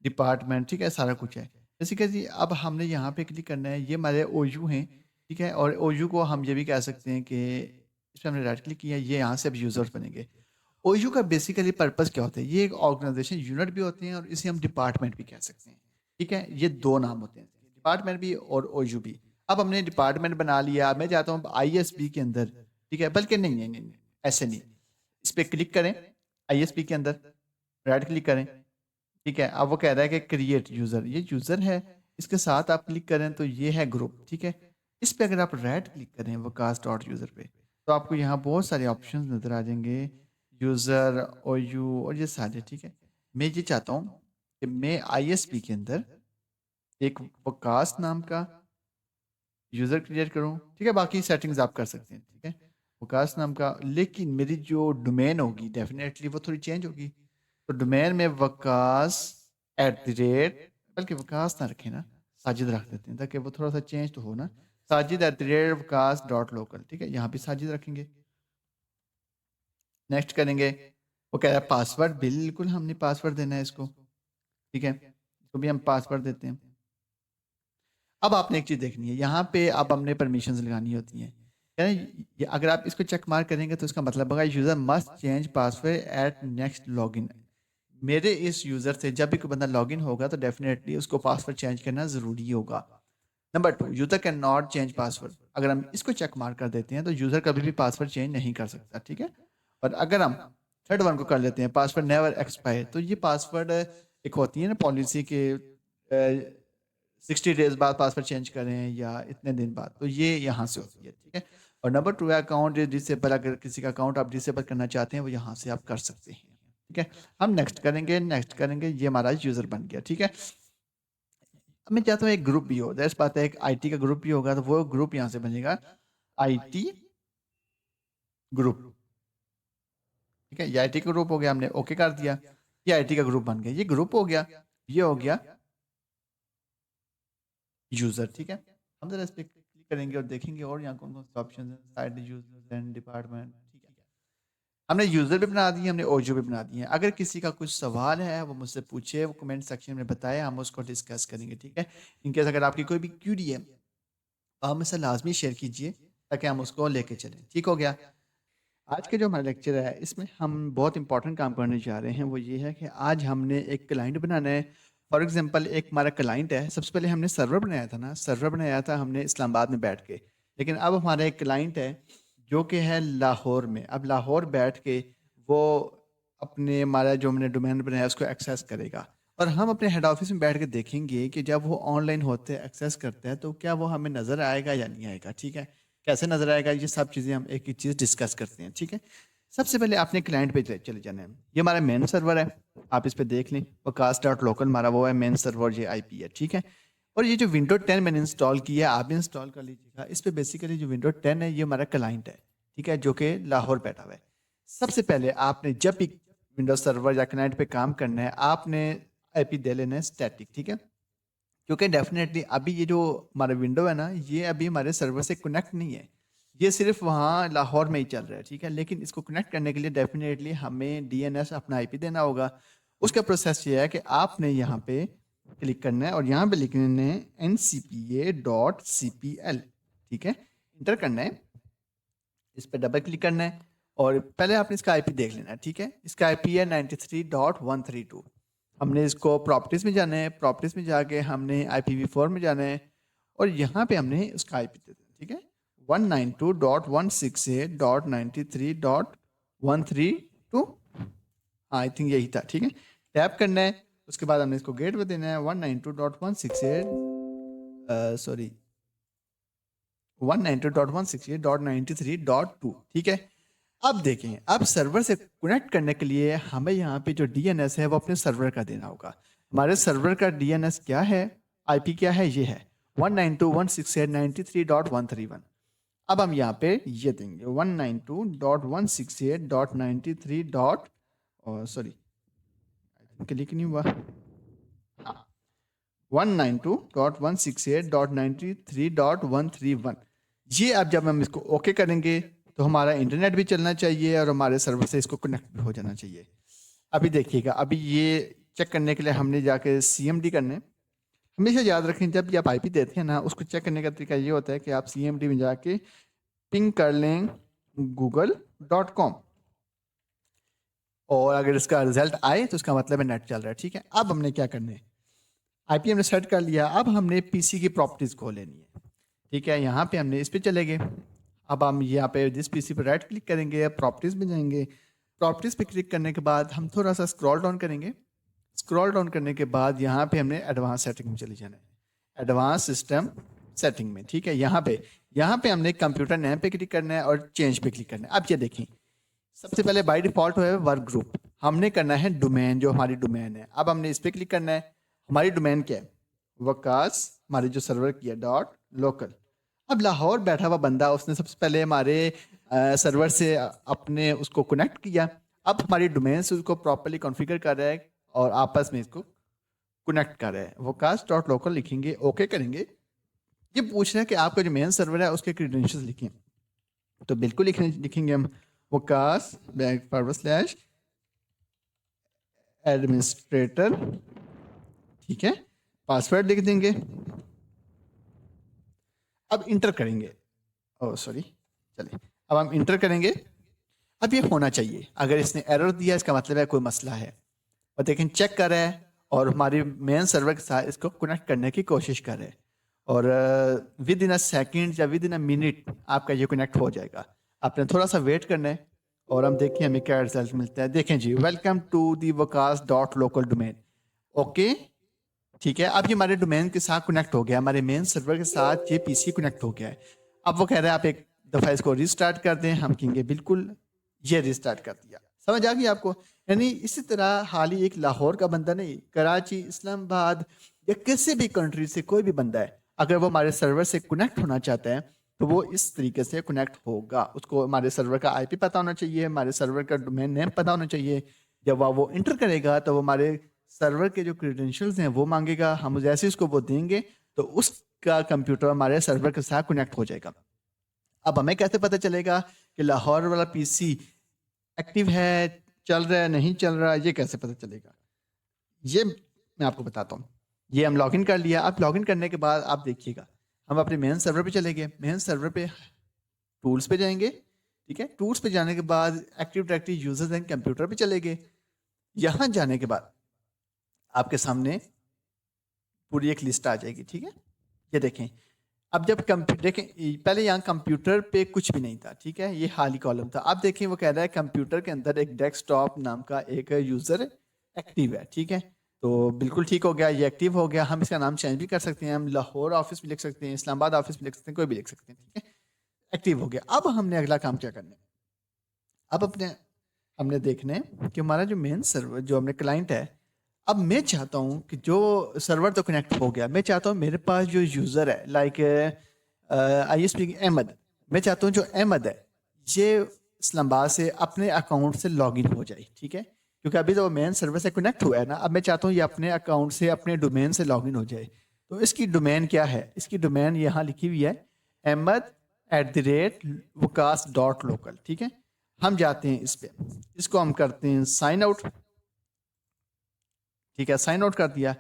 डिपार्टमेंट ठीक है सारा कुछ है जैसे कि जी अब हमने यहाँ पे क्लिक करना है ये हमारे ओयू हैं ठीक है और ओयू को हम ये भी कह सकते हैं कि इस पर हमने राइट क्लिक किया ये यहाँ से अब यूजर्स बनेंगे ओयू का बेसिकली पर्पस क्या होता है ये एक ऑर्गेनाइजेशन यूनिट भी होते हैं और इसे हम डिपार्टमेंट भी कह सकते हैं ठीक है ये दो नाम होते हैं डिपार्टमेंट भी और ओयू भी अब हमने डिपार्टमेंट बना लिया मैं चाहता हूँ आईएसबी के अंदर ठीक है बल्कि नहीं ऐसे नहीं इस पर क्लिक करें आईएसबी के अंदर राइट क्लिक करें ठीक है अब वो कह रहा है कि क्रिएट यूजर ये यूजर है इसके साथ आप क्लिक करें तो ये है ग्रुप ठीक है इस पे अगर आप राइट क्लिक करें वकास डॉट यूजर पे तो आपको यहाँ बहुत सारे ऑप्शंस नजर आ जाएंगे यूजर और यू और ये सारे ठीक है मैं ये चाहता हूँ कि मैं आईएसपी के अंदर एक वकास नाम का यूजर क्रिएट करूँ ठीक है बाकी सेटिंग्स आप कर सकते हैं ठीक है वकास नाम का लेकिन मेरी जो डोमेन होगी डेफिनेटली वो थोड़ी चेंज होगी तो डोमेन में वकास @ बल्कि वकास ना रखें ना साजिद रख देते हैं ताकि वो थोड़ा सा चेंज तो हो ना साजिद @ वकास डॉट लोकल ठीक है यहाँ पे साजिद रखेंगे नेक्स्ट करेंगे वो कह रहा है पासवर्ड बिल्कुल हमने पासवर्ड देना है इसको ठीक है इसको भी हम पासवर्ड देते हैं अब आपने एक चीज देखनी है यहाँ पे अब हमने परमिशंस लगानी होती हैं अगर आप इसको चेक मार्क करेंगे तो इसका मतलब होगा user must change password at next login मेरे इस यूजर से जब भी कोई बंदा लॉगिन होगा तो डेफिनेटली उसको पासवर्ड चेंज करना जरूरी होगा number 2 user can not change password अगर हम इसको चेक मार्क कर देते हैं तो यूजर कभी भी पासवर्ड चेंज नहीं कर सकता ठीक है और अगर हम थर्ड वन को कर लेते हैं पासवर्ड नेवर एक्सपायर तो ये पासवर्ड एक होती है ना पॉलिसी के 60 डेज बाद पासवर्ड चेंज करें या इतने दिन बाद तो ये यहाँ से होती है ठीक है और नंबर 2 है अकाउंट डिसेबल अगर किसी का अकाउंट आप डिसेबल करना चाहते हैं वो यहाँ से आप कर सकते हैं ठीक है हम नेक्स्ट करेंगे ये हमारा यूजर बन गया ठीक है अब मैं चाहता हूँ एक ग्रुप भी हो दैट्स बात है एक आईटी का ग्रुप भी होगा तो वो ग्रुप यहाँ से बनेगा आईटी ग्रुप ठीक है ये आईटी का ग्रुप हो गया हमने ओके कर दिया ये आईटी का ग्रुप बन गया ये ग्रुप हो गया ये हो गया यूजर ठीक है हम जरा इस पे क्लिक करेंगे और देखेंगे और यहाँ कौन कौन से ऑप्शन है साइड यूजर एंड डिपार्टमेंट ठीक है हमने यूजर भी बना दिए हमने ओजो भी बना दिए अगर किसी का कुछ सवाल है वो मुझसे पूछे वो कमेंट सेक्शन में बताए हम उसको डिस्कस करेंगे ठीक है इनकेस अगर आपकी कोई भी क्यूरी है तो आप मुझसे लाजमी शेयर कीजिए ताकि हम उसको लेके चलें ठीक हो गया आज के जो हमारा लेक्चर है इसमें हम बहुत इंपॉर्टेंट काम करने जा रहे हैं वो ये है कि आज हमने एक क्लाइंट बनाना है फॉर एग्जांपल एक हमारा क्लाइंट है सबसे पहले हमने सर्वर बनाया था ना सर्वर बनाया था हमने इस्लामाबाद में बैठ के लेकिन अब हमारा एक क्लाइंट है जो कि है लाहौर में अब लाहौर बैठ के वो अपने हमारा जो हमने डोमेन बनाया उसको एक्सेस करेगा और हम अपने हेड ऑफिस में बैठ के देखेंगे कि जब वो ऑनलाइन होते हैं एक्सेस करते हैं तो क्या वो हमें नज़र आएगा या नहीं आएगा ठीक है कैसे नजर आएगा ये सब चीज़ें हम एक एक चीज़ डिस्कस करते हैं ठीक है सबसे पहले आपने क्लाइंट पे चले जाना है ये हमारा मेन सर्वर है आप इस पे देख लें वकास डॉट लोकल हमारा वो है मेन सर्वर ये आईपी है ठीक है और ये जो विंडो 10 मैंने इंस्टॉल किया है आप भी इंस्टॉल कर लीजिएगा इस पे बेसिकली जो विंडो 10 है ये हमारा क्लाइंट है ठीक है जो कि लाहौर बैठा हुआ है सबसे पहले आपने जब भी विंडो सर्वर या क्लाइंट पे काम करना है आपने आईपी दे लेना है स्टैटिक ठीक है क्योंकि डेफिनेटली अभी ये जो हमारा विंडो है ना ये अभी हमारे सर्वर से कनेक्ट नहीं है ये सिर्फ वहाँ लाहौर में ही चल रहा है ठीक है लेकिन इसको कनेक्ट करने के लिए डेफिनेटली हमें डीएनएस अपना आईपी देना होगा उसका प्रोसेस ये है कि आपने यहाँ पे क्लिक करना है और यहाँ पे लिखना है ncpa.cpl ठीक है इंटर करना है इस पर डबल क्लिक करना है और पहले आपने इसका आईपी देख लेना है ठीक है इसका आईपी है 93.132 हमने इसको प्रॉपर्टीज में जाना है प्रॉपर्टीज में जाके हमने IPv4 में जाना है और यहाँ पे हमने उसका आईपी दे देना ठीक है 192.168.93.132 हाँ आई थिंक यही था ठीक है टैप करना है उसके बाद हमने इसको गेट पे देना है 192.168 सॉरी 192.168.93.2, ठीक है। अब देखें, अब सर्वर से कनेक्ट करने के लिए हमें यहाँ पे जो डीएनएस है वो अपने सर्वर का देना होगा। हमारे सर्वर का डीएनएस क्या है, आईपी क्या है, ये है 192.168.93.131। अब हम यहाँ पे ये देंगे 192.168.93. सॉरी, क्लिक नहीं हुआ, हाँ 192.168.93.131। ये अब जब हम इसको ओके करेंगे तो हमारा इंटरनेट भी चलना चाहिए और हमारे सर्वर से इसको कनेक्ट भी हो जाना चाहिए। अभी देखिएगा, अभी ये चेक करने के लिए हमने जाके CMD करने, हमेशा याद रखें जब भी आप IP देते हैं ना, उसको चेक करने का तरीका ये होता है कि आप CMD में जाके पिंग कर लें google.com, और अगर इसका रिजल्ट आए तो इसका मतलब है नेट चल रहा है, ठीक है। अब हमने क्या करना है, IP हमने सेट कर लिया, अब हमने PC की प्रॉपर्टीज को लेनी है, ठीक है। यहाँ पे हमने इस पे चले गए, अब हम यहाँ पे जिस PC पर राइट क्लिक करेंगे, प्रॉपर्टीज में जाएंगे, प्रॉपर्टीज पे क्लिक करने के बाद हम थोड़ा सा स्क्रॉल डाउन करेंगे। स्क्रॉल डाउन करने के बाद यहाँ पे हमने एडवांस सेटिंग में चले जाना है, एडवांस सिस्टम सेटिंग में, ठीक है। यहाँ पे हमने कंप्यूटर नेम पे क्लिक करना है और चेंज पे क्लिक करना है। अब ये देखें, सबसे पहले बाय डिफॉल्ट है वर्क ग्रुप, हमने करना है डोमेन, जो हमारी डोमेन है। अब हमने इस पे क्लिक करना है, हमारी डोमेन क्या है, वकास, हमारी जो सर्वर की है .local। अब लाहौर बैठा हुआ बंदा, उसने सबसे पहले हमारे सर्वर से अपने उसको कनेक्ट किया, अब हमारी डोमेन से उसको प्रॉपर्ली कॉन्फ़िगर कर रहा है और आपस में इसको कनेक्ट कर रहा है। वकास.local लिखेंगे, ओके करेंगे। ये पूछ रहे हैं कि आपका जो मेन सर्वर है उसके क्रेडेंशियल्स लिखें, तो बिल्कुल लिखेंगे हम wcas/administrator, ठीक है। पासवर्ड लिख देंगे, अब इंटर करेंगे, सॉरी चलिए, अब हम इंटर करेंगे। अब ये होना चाहिए, अगर इसने एरर दिया इसका मतलब है कोई मसला है, और देखें चेक कर रहा है और हमारी मेन सर्वर के साथ इसको कनेक्ट करने की कोशिश कर रहे हैं, और विद इन अ सेकेंड या विद इन अ मिनट आपका ये कनेक्ट हो जाएगा। आपने थोड़ा सा वेट करना है और हम देखिए हमें क्या रिजल्ट मिलता है। देखें जी, वेलकम टू दी वकास.local डोमेन, ओके, ठीक है। अब ये हमारे डोमेन के साथ कनेक्ट हो गया, हमारे मेन सर्वर के साथ ये PC कनेक्ट हो गया है। अब वो कह रहा है आप एक दफ़ा इसको रिस्टार्ट कर दें, हम कहेंगे बिल्कुल, ये रिस्टार्ट कर दिया। समझ आ गई आपको? यानी इसी तरह हाल ही एक लाहौर का बंदा नहीं, कराची, इस्लामाबाद या किसी भी कंट्री से कोई भी बंदा है, अगर वो हमारे सर्वर से कनेक्ट होना चाहता है तो वो इस तरीके से कनेक्ट होगा। उसको हमारे सर्वर का IP पता होना चाहिए, हमारे सर्वर का डोमेन नेम पता होना चाहिए। जब वो इंटर करेगा तो वो हमारे सर्वर के जो क्रेडेंशियल्स हैं वो मांगेगा, हम जैसे उसको वो देंगे तो उसका कंप्यूटर हमारे सर्वर के साथ कनेक्ट हो जाएगा। अब हमें कैसे पता चलेगा कि लाहौर वाला PC एक्टिव है, चल रहा है, नहीं चल रहा, ये कैसे पता चलेगा? ये मैं आपको बताता हूँ। ये हम लॉगिन कर लिया। अब लॉगिन करने के बाद आप देखिएगा, हम अपने मेन सर्वर पे चले गए, मेन सर्वर पे टूल्स पे जाएंगे, ठीक है। टूल्स पे जाने के बाद active directory users and computer पे चले गए। यहाँ जाने के बाद आपके सामने पूरी एक लिस्ट आ जाएगी, ठीक है। ये देखें, अब जब देखें, पहले यहाँ कंप्यूटर पे कुछ भी नहीं था, ठीक है, ये खाली कॉलम था। अब देखें वो कह रहा है कंप्यूटर के अंदर एक डेस्कटॉप नाम का एक यूजर एक्टिव है, ठीक है। तो बिल्कुल ठीक हो गया, ये एक्टिव हो गया। हम इसका नाम चेंज भी कर सकते हैं, हम लाहौर ऑफिस भी लिख सकते हैं, इस्लामाबाद ऑफिस भी लिख सकते हैं, कोई भी लिख सकते हैं, ठीक है। एक्टिव हो गया। अब हमने अगला काम क्या करना है, अब हमने देखना है कि हमारा जो मेन सर्वर, जो हमने क्लाइंट है, अब मैं चाहता हूँ कि जो सर्वर तो कनेक्ट हो गया, मैं चाहता हूँ मेरे पास जो यूज़र है, लाइक आई स्पीक अहमद, मैं चाहता हूँ जो अहमद है ये इस्लामाबाद से अपने अकाउंट से लॉगिन हो जाए, ठीक है। क्योंकि अभी तो मेन सर्वर से कनेक्ट हुआ है ना, अब मैं चाहता हूँ ये अपने अकाउंट से अपने डोमेन से लॉगिन हो जाए। तो इसकी डोमेन क्या है, इसकी डोमेन यहाँ लिखी हुई है ahmed@wkas.local, ठीक है। हम जाते हैं इस पे, इसको हम करते हैं साइन आउट, ठीक है, साइन आउट कर दिया।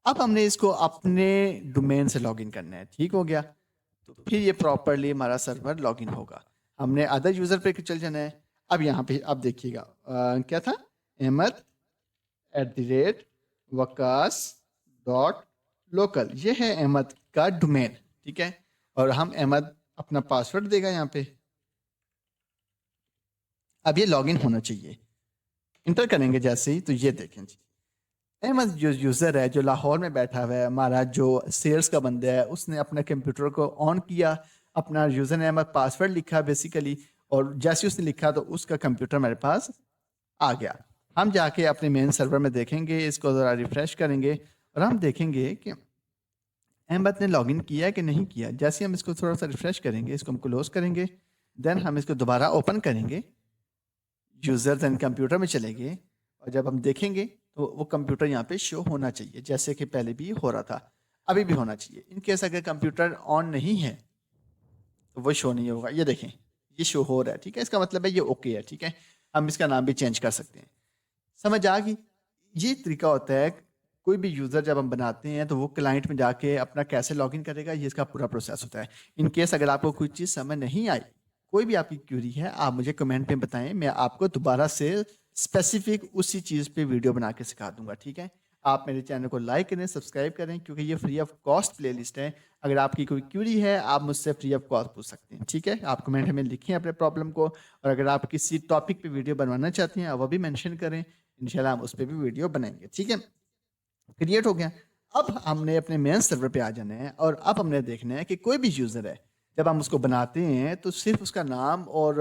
अब हमने इसको अपने डोमेन से लॉगिन करना है, ठीक हो गया। तो फिर ये प्रॉपरली हमारा सर्वर लॉगिन होगा। हमने अदर यूज़र पे चल जाना है। अब यहाँ पे अब देखिएगा क्या था, ahmed@wkas.local, ये है अहमद का डोमेन, ठीक है। और हम अहमद अपना पासवर्ड देगा यहाँ पे। अब ये लॉगिन होना चाहिए, इंटर करेंगे जैसे ही, तो ये देखें जी, अहमद जो यूज़र है जो लाहौर में बैठा हुआ है, हमारा जो सेल्स का बंदा है, उसने अपने कंप्यूटर को ऑन किया, अपना यूज़र नेम और पासवर्ड लिखा बेसिकली, और जैसे उसने लिखा तो उसका कंप्यूटर हमारे पास आ गया। हम जाके अपने मेन सर्वर में देखेंगे, इसको ज़रा रिफ्रेश करेंगे और हम देखेंगे कि अहमद ने लॉगिन किया है कि नहीं किया। जैसे हम इसको थोड़ा सा रिफ्रेश करेंगे, इसको हम क्लोज करेंगे, देन हम इसको दोबारा ओपन करेंगे, यूज़र्स एंड कंप्यूटर में चलेंगे, और जब हम देखेंगे तो वो कंप्यूटर यहाँ पे शो होना चाहिए जैसे कि पहले भी हो रहा था, अभी भी होना चाहिए। इन केस अगर कंप्यूटर ऑन नहीं है तो वो शो नहीं होगा। ये देखें, ये शो हो रहा है, ठीक है, इसका मतलब है ये ओके है, ठीक है। हम इसका नाम भी चेंज कर सकते हैं। समझ आ गई? ये तरीका होता है, कोई भी यूज़र जब हम बनाते हैं तो वो क्लाइंट में जाके अपना कैसे लॉगिन करेगा, ये इसका पूरा प्रोसेस होता है। इन केस अगर आपको कोई चीज़ समझ नहीं आई, कोई भी आपकी क्यूरी है, आप मुझे कमेंट में बताएं, मैं आपको दोबारा से स्पेसिफिक उसी चीज़ पे वीडियो बना के सिखा दूंगा, ठीक है। आप मेरे चैनल को लाइक करें, सब्सक्राइब करें, क्योंकि ये फ्री ऑफ कॉस्ट प्लेलिस्ट है। अगर आपकी कोई क्यूरी है आप मुझसे फ्री ऑफ कॉस्ट पूछ सकते हैं, ठीक है। आप कमेंट में लिखें अपने प्रॉब्लम को, और अगर आप किसी टॉपिक पे वीडियो बनवाना चाहते हैं वो भी मेंशन करें, इंशाल्लाह हम उस पर भी वीडियो बनाएंगे, ठीक है। क्रिएट हो गया। अब हमने अपने मेन सर्वर पे आ जाना है, और अब हमने देखना है कि कोई भी यूज़र है, जब हम उसको बनाते हैं तो सिर्फ उसका नाम और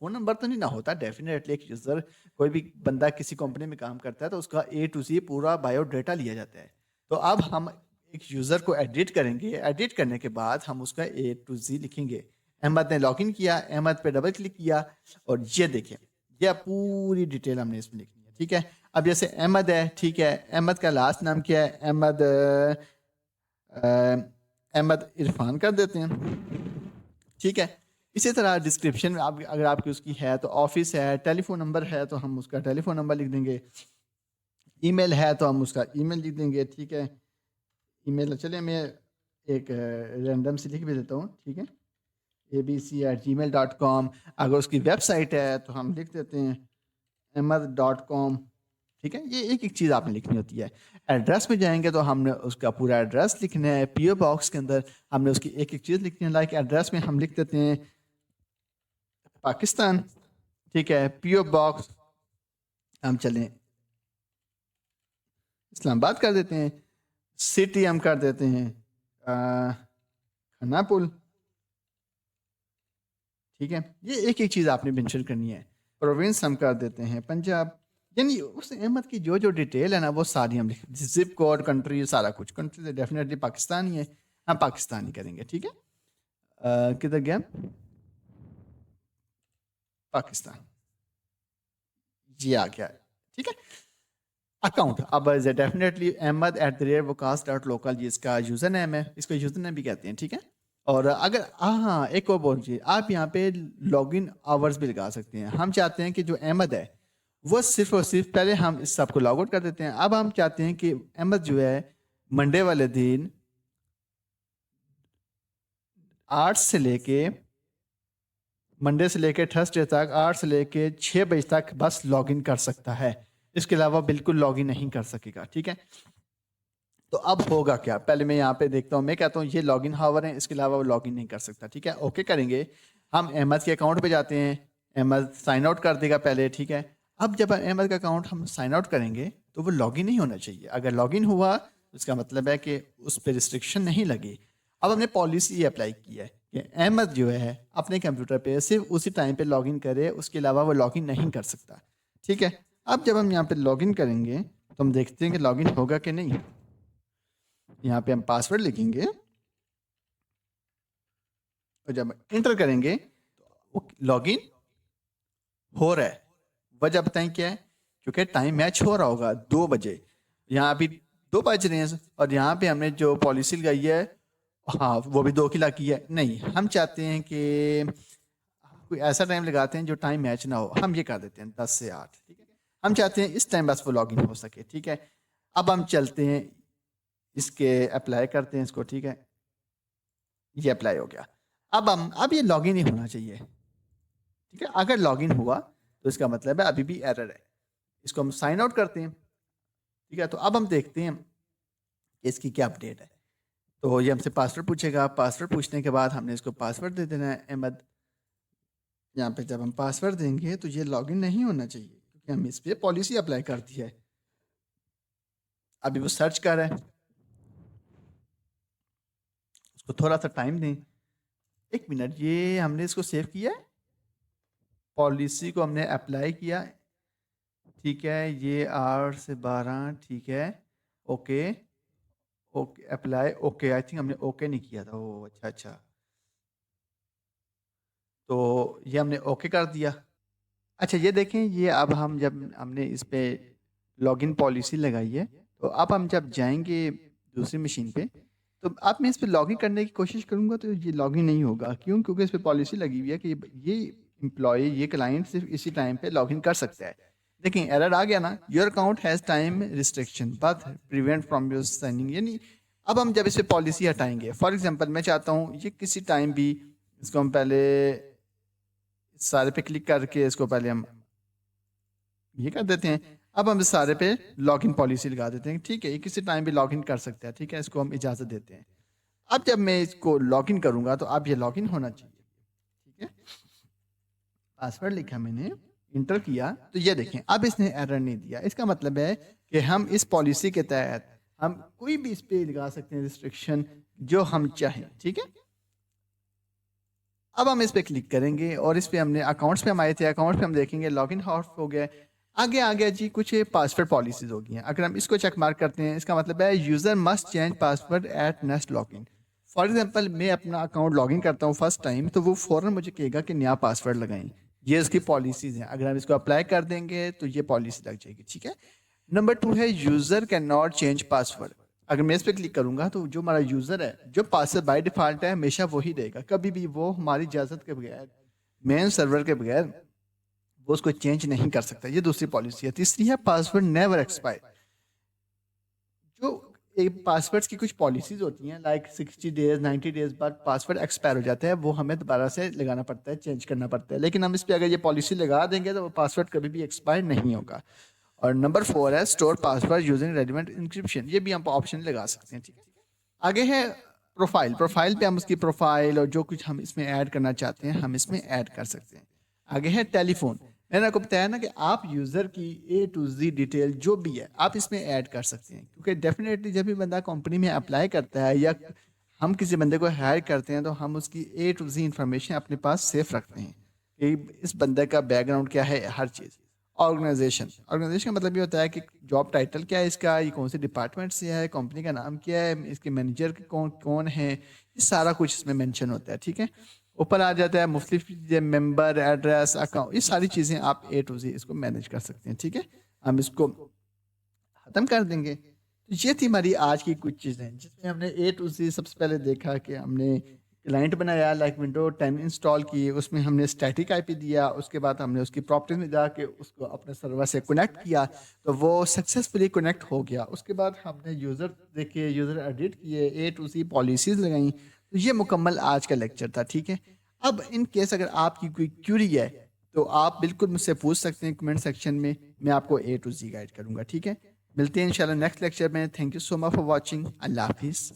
फ़ोन नंबर तो नहीं ना होता। डेफिनेटली एक यूज़र, कोई भी बंदा किसी कंपनी में काम करता है तो उसका ए टू ज़ी पूरा बायोडाटा लिया जाता है। तो अब हम एक यूज़र को एडिट करेंगे, एडिट करने के बाद हम उसका ए टू ज़ी लिखेंगे। अहमद ने लॉगिन किया, अहमद पे डबल क्लिक किया, और ये देखें, यह पूरी डिटेल हमने इसमें लिखनी है, ठीक है। अब जैसे अहमद है, ठीक है, अहमद का लास्ट नाम क्या है, अहमद अहमद इरफान कर देते हैं, ठीक है। इसी तरह डिस्क्रिप्शन में आप अगर आपकी उसकी है तो ऑफिस है, टेलीफोन नंबर है तो हम उसका टेलीफोन नंबर लिख देंगे, ईमेल है तो हम उसका ईमेल लिख देंगे, ठीक है। ईमेल चलिए मैं एक रैंडम से लिख भी देता हूँ, ठीक है, abc@gmail.com। अगर उसकी वेबसाइट है तो हम लिख देते हैं ahmad.com, ठीक है। ये एक एक चीज़ आपने लिखनी होती है। एड्रेस में जाएंगे तो हमने उसका पूरा एड्रेस लिखना है। पीओ बॉक्स के अंदर हमने उसकी एक एक चीज़ लिखनी है। लाइक एड्रेस में हम लिख देते हैं पाकिस्तान, ठीक है। पीओ बॉक्स हम चलें इस्लामाबाद कर देते हैं, सिटी हम कर देते हैं खानापुल, ठीक है। ये एक एक चीज़ आपने मेंशन करनी है। प्रोविंस हम कर देते हैं पंजाब। यानी उस अहमद की जो जो डिटेल है ना वो सारी हम लिख, जिप कोड, कंट्री, सारा कुछ। कंट्री तो डेफिनेटली पाकिस्तान ही है, हम पाकिस्तान ही करेंगे, ठीक है। किधर गया, पाकिस्तान, जी आ गया, ठीक है। अकाउंट अब डेफिनेटली ahmad@vocast.local जी इसका यूज़र नेम है, इसको यूज़र नेम भी कहते हैं, ठीक है। और अगर हाँ, एक और बोल चीज़, आप यहाँ पे लॉगिन आवर्स भी लगा सकते हैं। हम चाहते हैं कि जो अहमद है वो सिर्फ और सिर्फ, पहले हम इस सबको लॉग आउट कर देते हैं। अब हम चाहते हैं कि अहमद जो है मंडे वाले दिन 8 से लेके, मंडे से लेके थर्सडे तक 8 से लेके 6 बजे तक बस लॉगिन कर सकता है, इसके अलावा बिल्कुल लॉगिन नहीं कर सकेगा, ठीक है। तो अब होगा क्या, पहले मैं यहाँ पे देखता हूँ, मैं कहता हूँ ये लॉगिन हावर है, इसके अलावा वो लॉगिन नहीं कर सकता, ठीक है। ओके करेंगे, हम अहमद के अकाउंट पे जाते हैं, अहमद साइन आउट कर देगा पहले, ठीक है। अब जब अहमद का अकाउंट हम साइन आउट करेंगे तो वो लॉगिन नहीं होना चाहिए। अगर लॉगिन हुआ तो इसका मतलब है कि उस पर रिस्ट्रिक्शन नहीं लगी। अब हमने पॉलिसी अप्लाई की है कि अहमद जो है अपने कंप्यूटर पे सिर्फ उसी टाइम पे लॉगिन करे, उसके अलावा वो लॉगिन नहीं कर सकता, ठीक है। अब जब हम यहाँ पे लॉगिन करेंगे तो हम देखते हैं कि लॉगिन होगा कि नहीं। यहाँ पे हम पासवर्ड लिखेंगे और जब इंटर करेंगे तो लॉगिन हो रहा है। वजह बताएं क्या है, क्योंकि टाइम मैच हो रहा होगा 2 बजे, यहाँ अभी 2 बज रहे हैं, और यहाँ पे हमने जो पॉलिसी लगाई है, हाँ वो भी 2 की लगी है। नहीं, हम चाहते हैं कि कोई ऐसा टाइम लगाते हैं जो टाइम मैच ना हो, हम ये कर देते हैं 10 से 8, ठीक है। हम चाहते हैं इस टाइम बस वो लॉगिन हो सके, ठीक है। अब हम चलते हैं, इसके अप्लाई करते हैं इसको, ठीक है। ये अप्लाई हो गया। अब ये लॉगिन ही होना चाहिए, ठीक है। अगर लॉगिन हुआ तो इसका मतलब है अभी भी एरर है। इसको हम साइन आउट करते हैं, ठीक है। तो अब हम देखते हैं कि इसकी क्या अपडेट है। तो ये हमसे पासवर्ड पूछेगा, पासवर्ड पूछने के बाद हमने इसको पासवर्ड दे देना है अहमद। यहाँ पे जब हम पासवर्ड देंगे तो ये लॉगिन नहीं होना चाहिए, क्योंकि हम इस पर पॉलिसी अप्लाई कर दी है। अभी वो सर्च कर रहा है, उसको थोड़ा सा टाइम दें। एक मिनट, ये हमने इसको सेव किया है, पॉलिसी को हमने अप्लाई किया, ठीक है, ये 8 से 12, ठीक है, okay, okay apply, okay, I think हमने ओके नहीं किया था, ओ अच्छा अच्छा, तो ये हमने ओके कर दिया। अच्छा ये देखें, ये अब हम जब हमने इस पे लॉगिन पॉलिसी लगाई है, तो अब हम जब जाएंगे दूसरी मशीन पे, तो अब मैं इस पे लॉगिन करने की कोशिश करूंगा तो ये लॉगिन नहीं होगा। क्यों? क्योंकि इस पे पॉलिसी लगी हुई है कि ये एम्प्लॉय, ये क्लाइंट सिर्फ इसी टाइम पे लॉगिन कर सकता है। देखिए एरर आ गया ना, your account has time restriction but prevent from your signing, यानी अब हम जब इस पे पॉलिसी हटाएंगे, फॉर एग्जांपल मैं चाहता हूँ ये किसी टाइम भी, इसको हम पहले सारे पे क्लिक करके इसको पहले हम ये कर देते हैं। अब हम इस सारे पे लॉगिन पॉलिसी लगा देते हैं, ठीक है, ये किसी टाइम भी लॉगिन कर सकता है, ठीक है, इसको हम इजाज़त देते हैं। अब जब मैं इसको लॉगिन करूंगा तो अब ये लॉगिन होना चाहिए, ठीक है, पासवर्ड लिखा मैंने, इंटर किया, तो ये देखें अब इसने एरर नहीं दिया। इसका मतलब है कि हम इस पॉलिसी के तहत हम कोई भी इस पे लगा सकते हैं रिस्ट्रिक्शन जो हम चाहें, ठीक है। अब हम इस पे क्लिक करेंगे और इस पे हमने अकाउंट्स पे हम आए थे, अकाउंट्स पे हम देखेंगे लॉगिन ऑफ हो गया, आगे आ गया जी कुछ पासवर्ड पॉलिसीज हो गई हैं। अगर हम इसको चेक मार्क करते हैं, इसका मतलब है user must change password at next login. For example मैं अपना अकाउंट लॉगिन करता हूँ फर्स्ट टाइम, तो वो फौरन मुझे कहेगा कि नया पासवर्ड लगाएं। ये इसकी पॉलिसीज हैं, अगर हम इसको अप्लाई कर देंगे तो ये पॉलिसी लग जाएगी, ठीक है। नंबर 2 है user can not change password. अगर मैं इस पर क्लिक करूंगा तो जो हमारा यूजर है, जो पासवर्ड बाय डिफॉल्ट है हमेशा वही देगा, कभी भी वो हमारी इजाजत के बगैर, मेन सर्वर के बगैर वो उसको चेंज नहीं कर सकता। ये दूसरी पॉलिसी है। तीसरी है पासवर्ड नेवर एक्सपायर। जो एक पासवर्ड्स की कुछ पॉलिसीज होती हैं, लाइक 60 डेज 90 डेज बाद पासवर्ड एक्सपायर हो जाता है, वो हमें दोबारा से लगाना पड़ता है, चेंज करना पड़ता है। लेकिन हम इस पर अगर ये पॉलिसी लगा देंगे तो वो पासवर्ड कभी भी एक्सपायर नहीं होगा। और नंबर 4 है store password using relevant encryption. ये भी हम ऑप्शन लगा सकते हैं, ठीक है। आगे है प्रोफाइल। प्रोफाइल पे हम उसकी प्रोफाइल और जो कुछ हम इसमें ऐड करना चाहते हैं हम इसमें ऐड कर सकते हैं। आगे है टेलीफोन। मैंने आपको बताया ना कि आप यूज़र की A to Z डिटेल जो भी है आप इसमें ऐड कर सकते हैं, क्योंकि डेफिनेटली जब भी बंदा कंपनी में अप्लाई करता है या हम किसी बंदे को हायर करते हैं तो हम उसकी A to Z इंफॉर्मेशन अपने पास सेफ रखते हैं कि इस बंदे का बैकग्राउंड क्या है, हर चीज़। ऑर्गेनाइजेशन। ऑर्गेनाइजेशन का मतलब ये होता है कि जॉब टाइटल क्या है इसका, ये कौन से डिपार्टमेंट से है, कंपनी का नाम क्या है, इसके मैनेजर कौन कौन है, ये सारा कुछ इसमें मेंशन होता है, ठीक है। ऊपर आ जाता है मुख्तलिफ चीज़ें, मेंबर, एड्रेस, अकाउंट, ये सारी चीज़ें आप A to Z इसको मैनेज कर सकते हैं, ठीक है। हम इसको ख़त्म कर देंगे। तो ये थी हमारी आज की कुछ चीज़ें जिसमें हमने A to Z सबसे पहले देखा कि हमने क्लाइंट बनाया, लाइक विंडो 10 इंस्टॉल की, उसमें हमने स्टैटिक आईपी दिया, उसके बाद हमने उसकी प्रॉपर्टीज में जाके उसको अपने सर्वर से कनेक्ट किया, तो वो सक्सेसफुली कनेक्ट हो गया। उसके बाद हमने यूज़र देखे, यूज़र एडिट किए, A to Z पॉलिसीज़ लगाई। तो ये मुकम्मल आज का लेक्चर था, ठीक है। अब इन केस अगर आपकी कोई क्यूरी है तो आप बिल्कुल मुझसे पूछ सकते हैं कमेंट सेक्शन में, मैं आपको A to Z गाइड करूँगा, ठीक है। मिलते हैं इंशाल्लाह नेक्स्ट लेक्चर में। Thank you so much for watching. अल्लाह हाफिज़।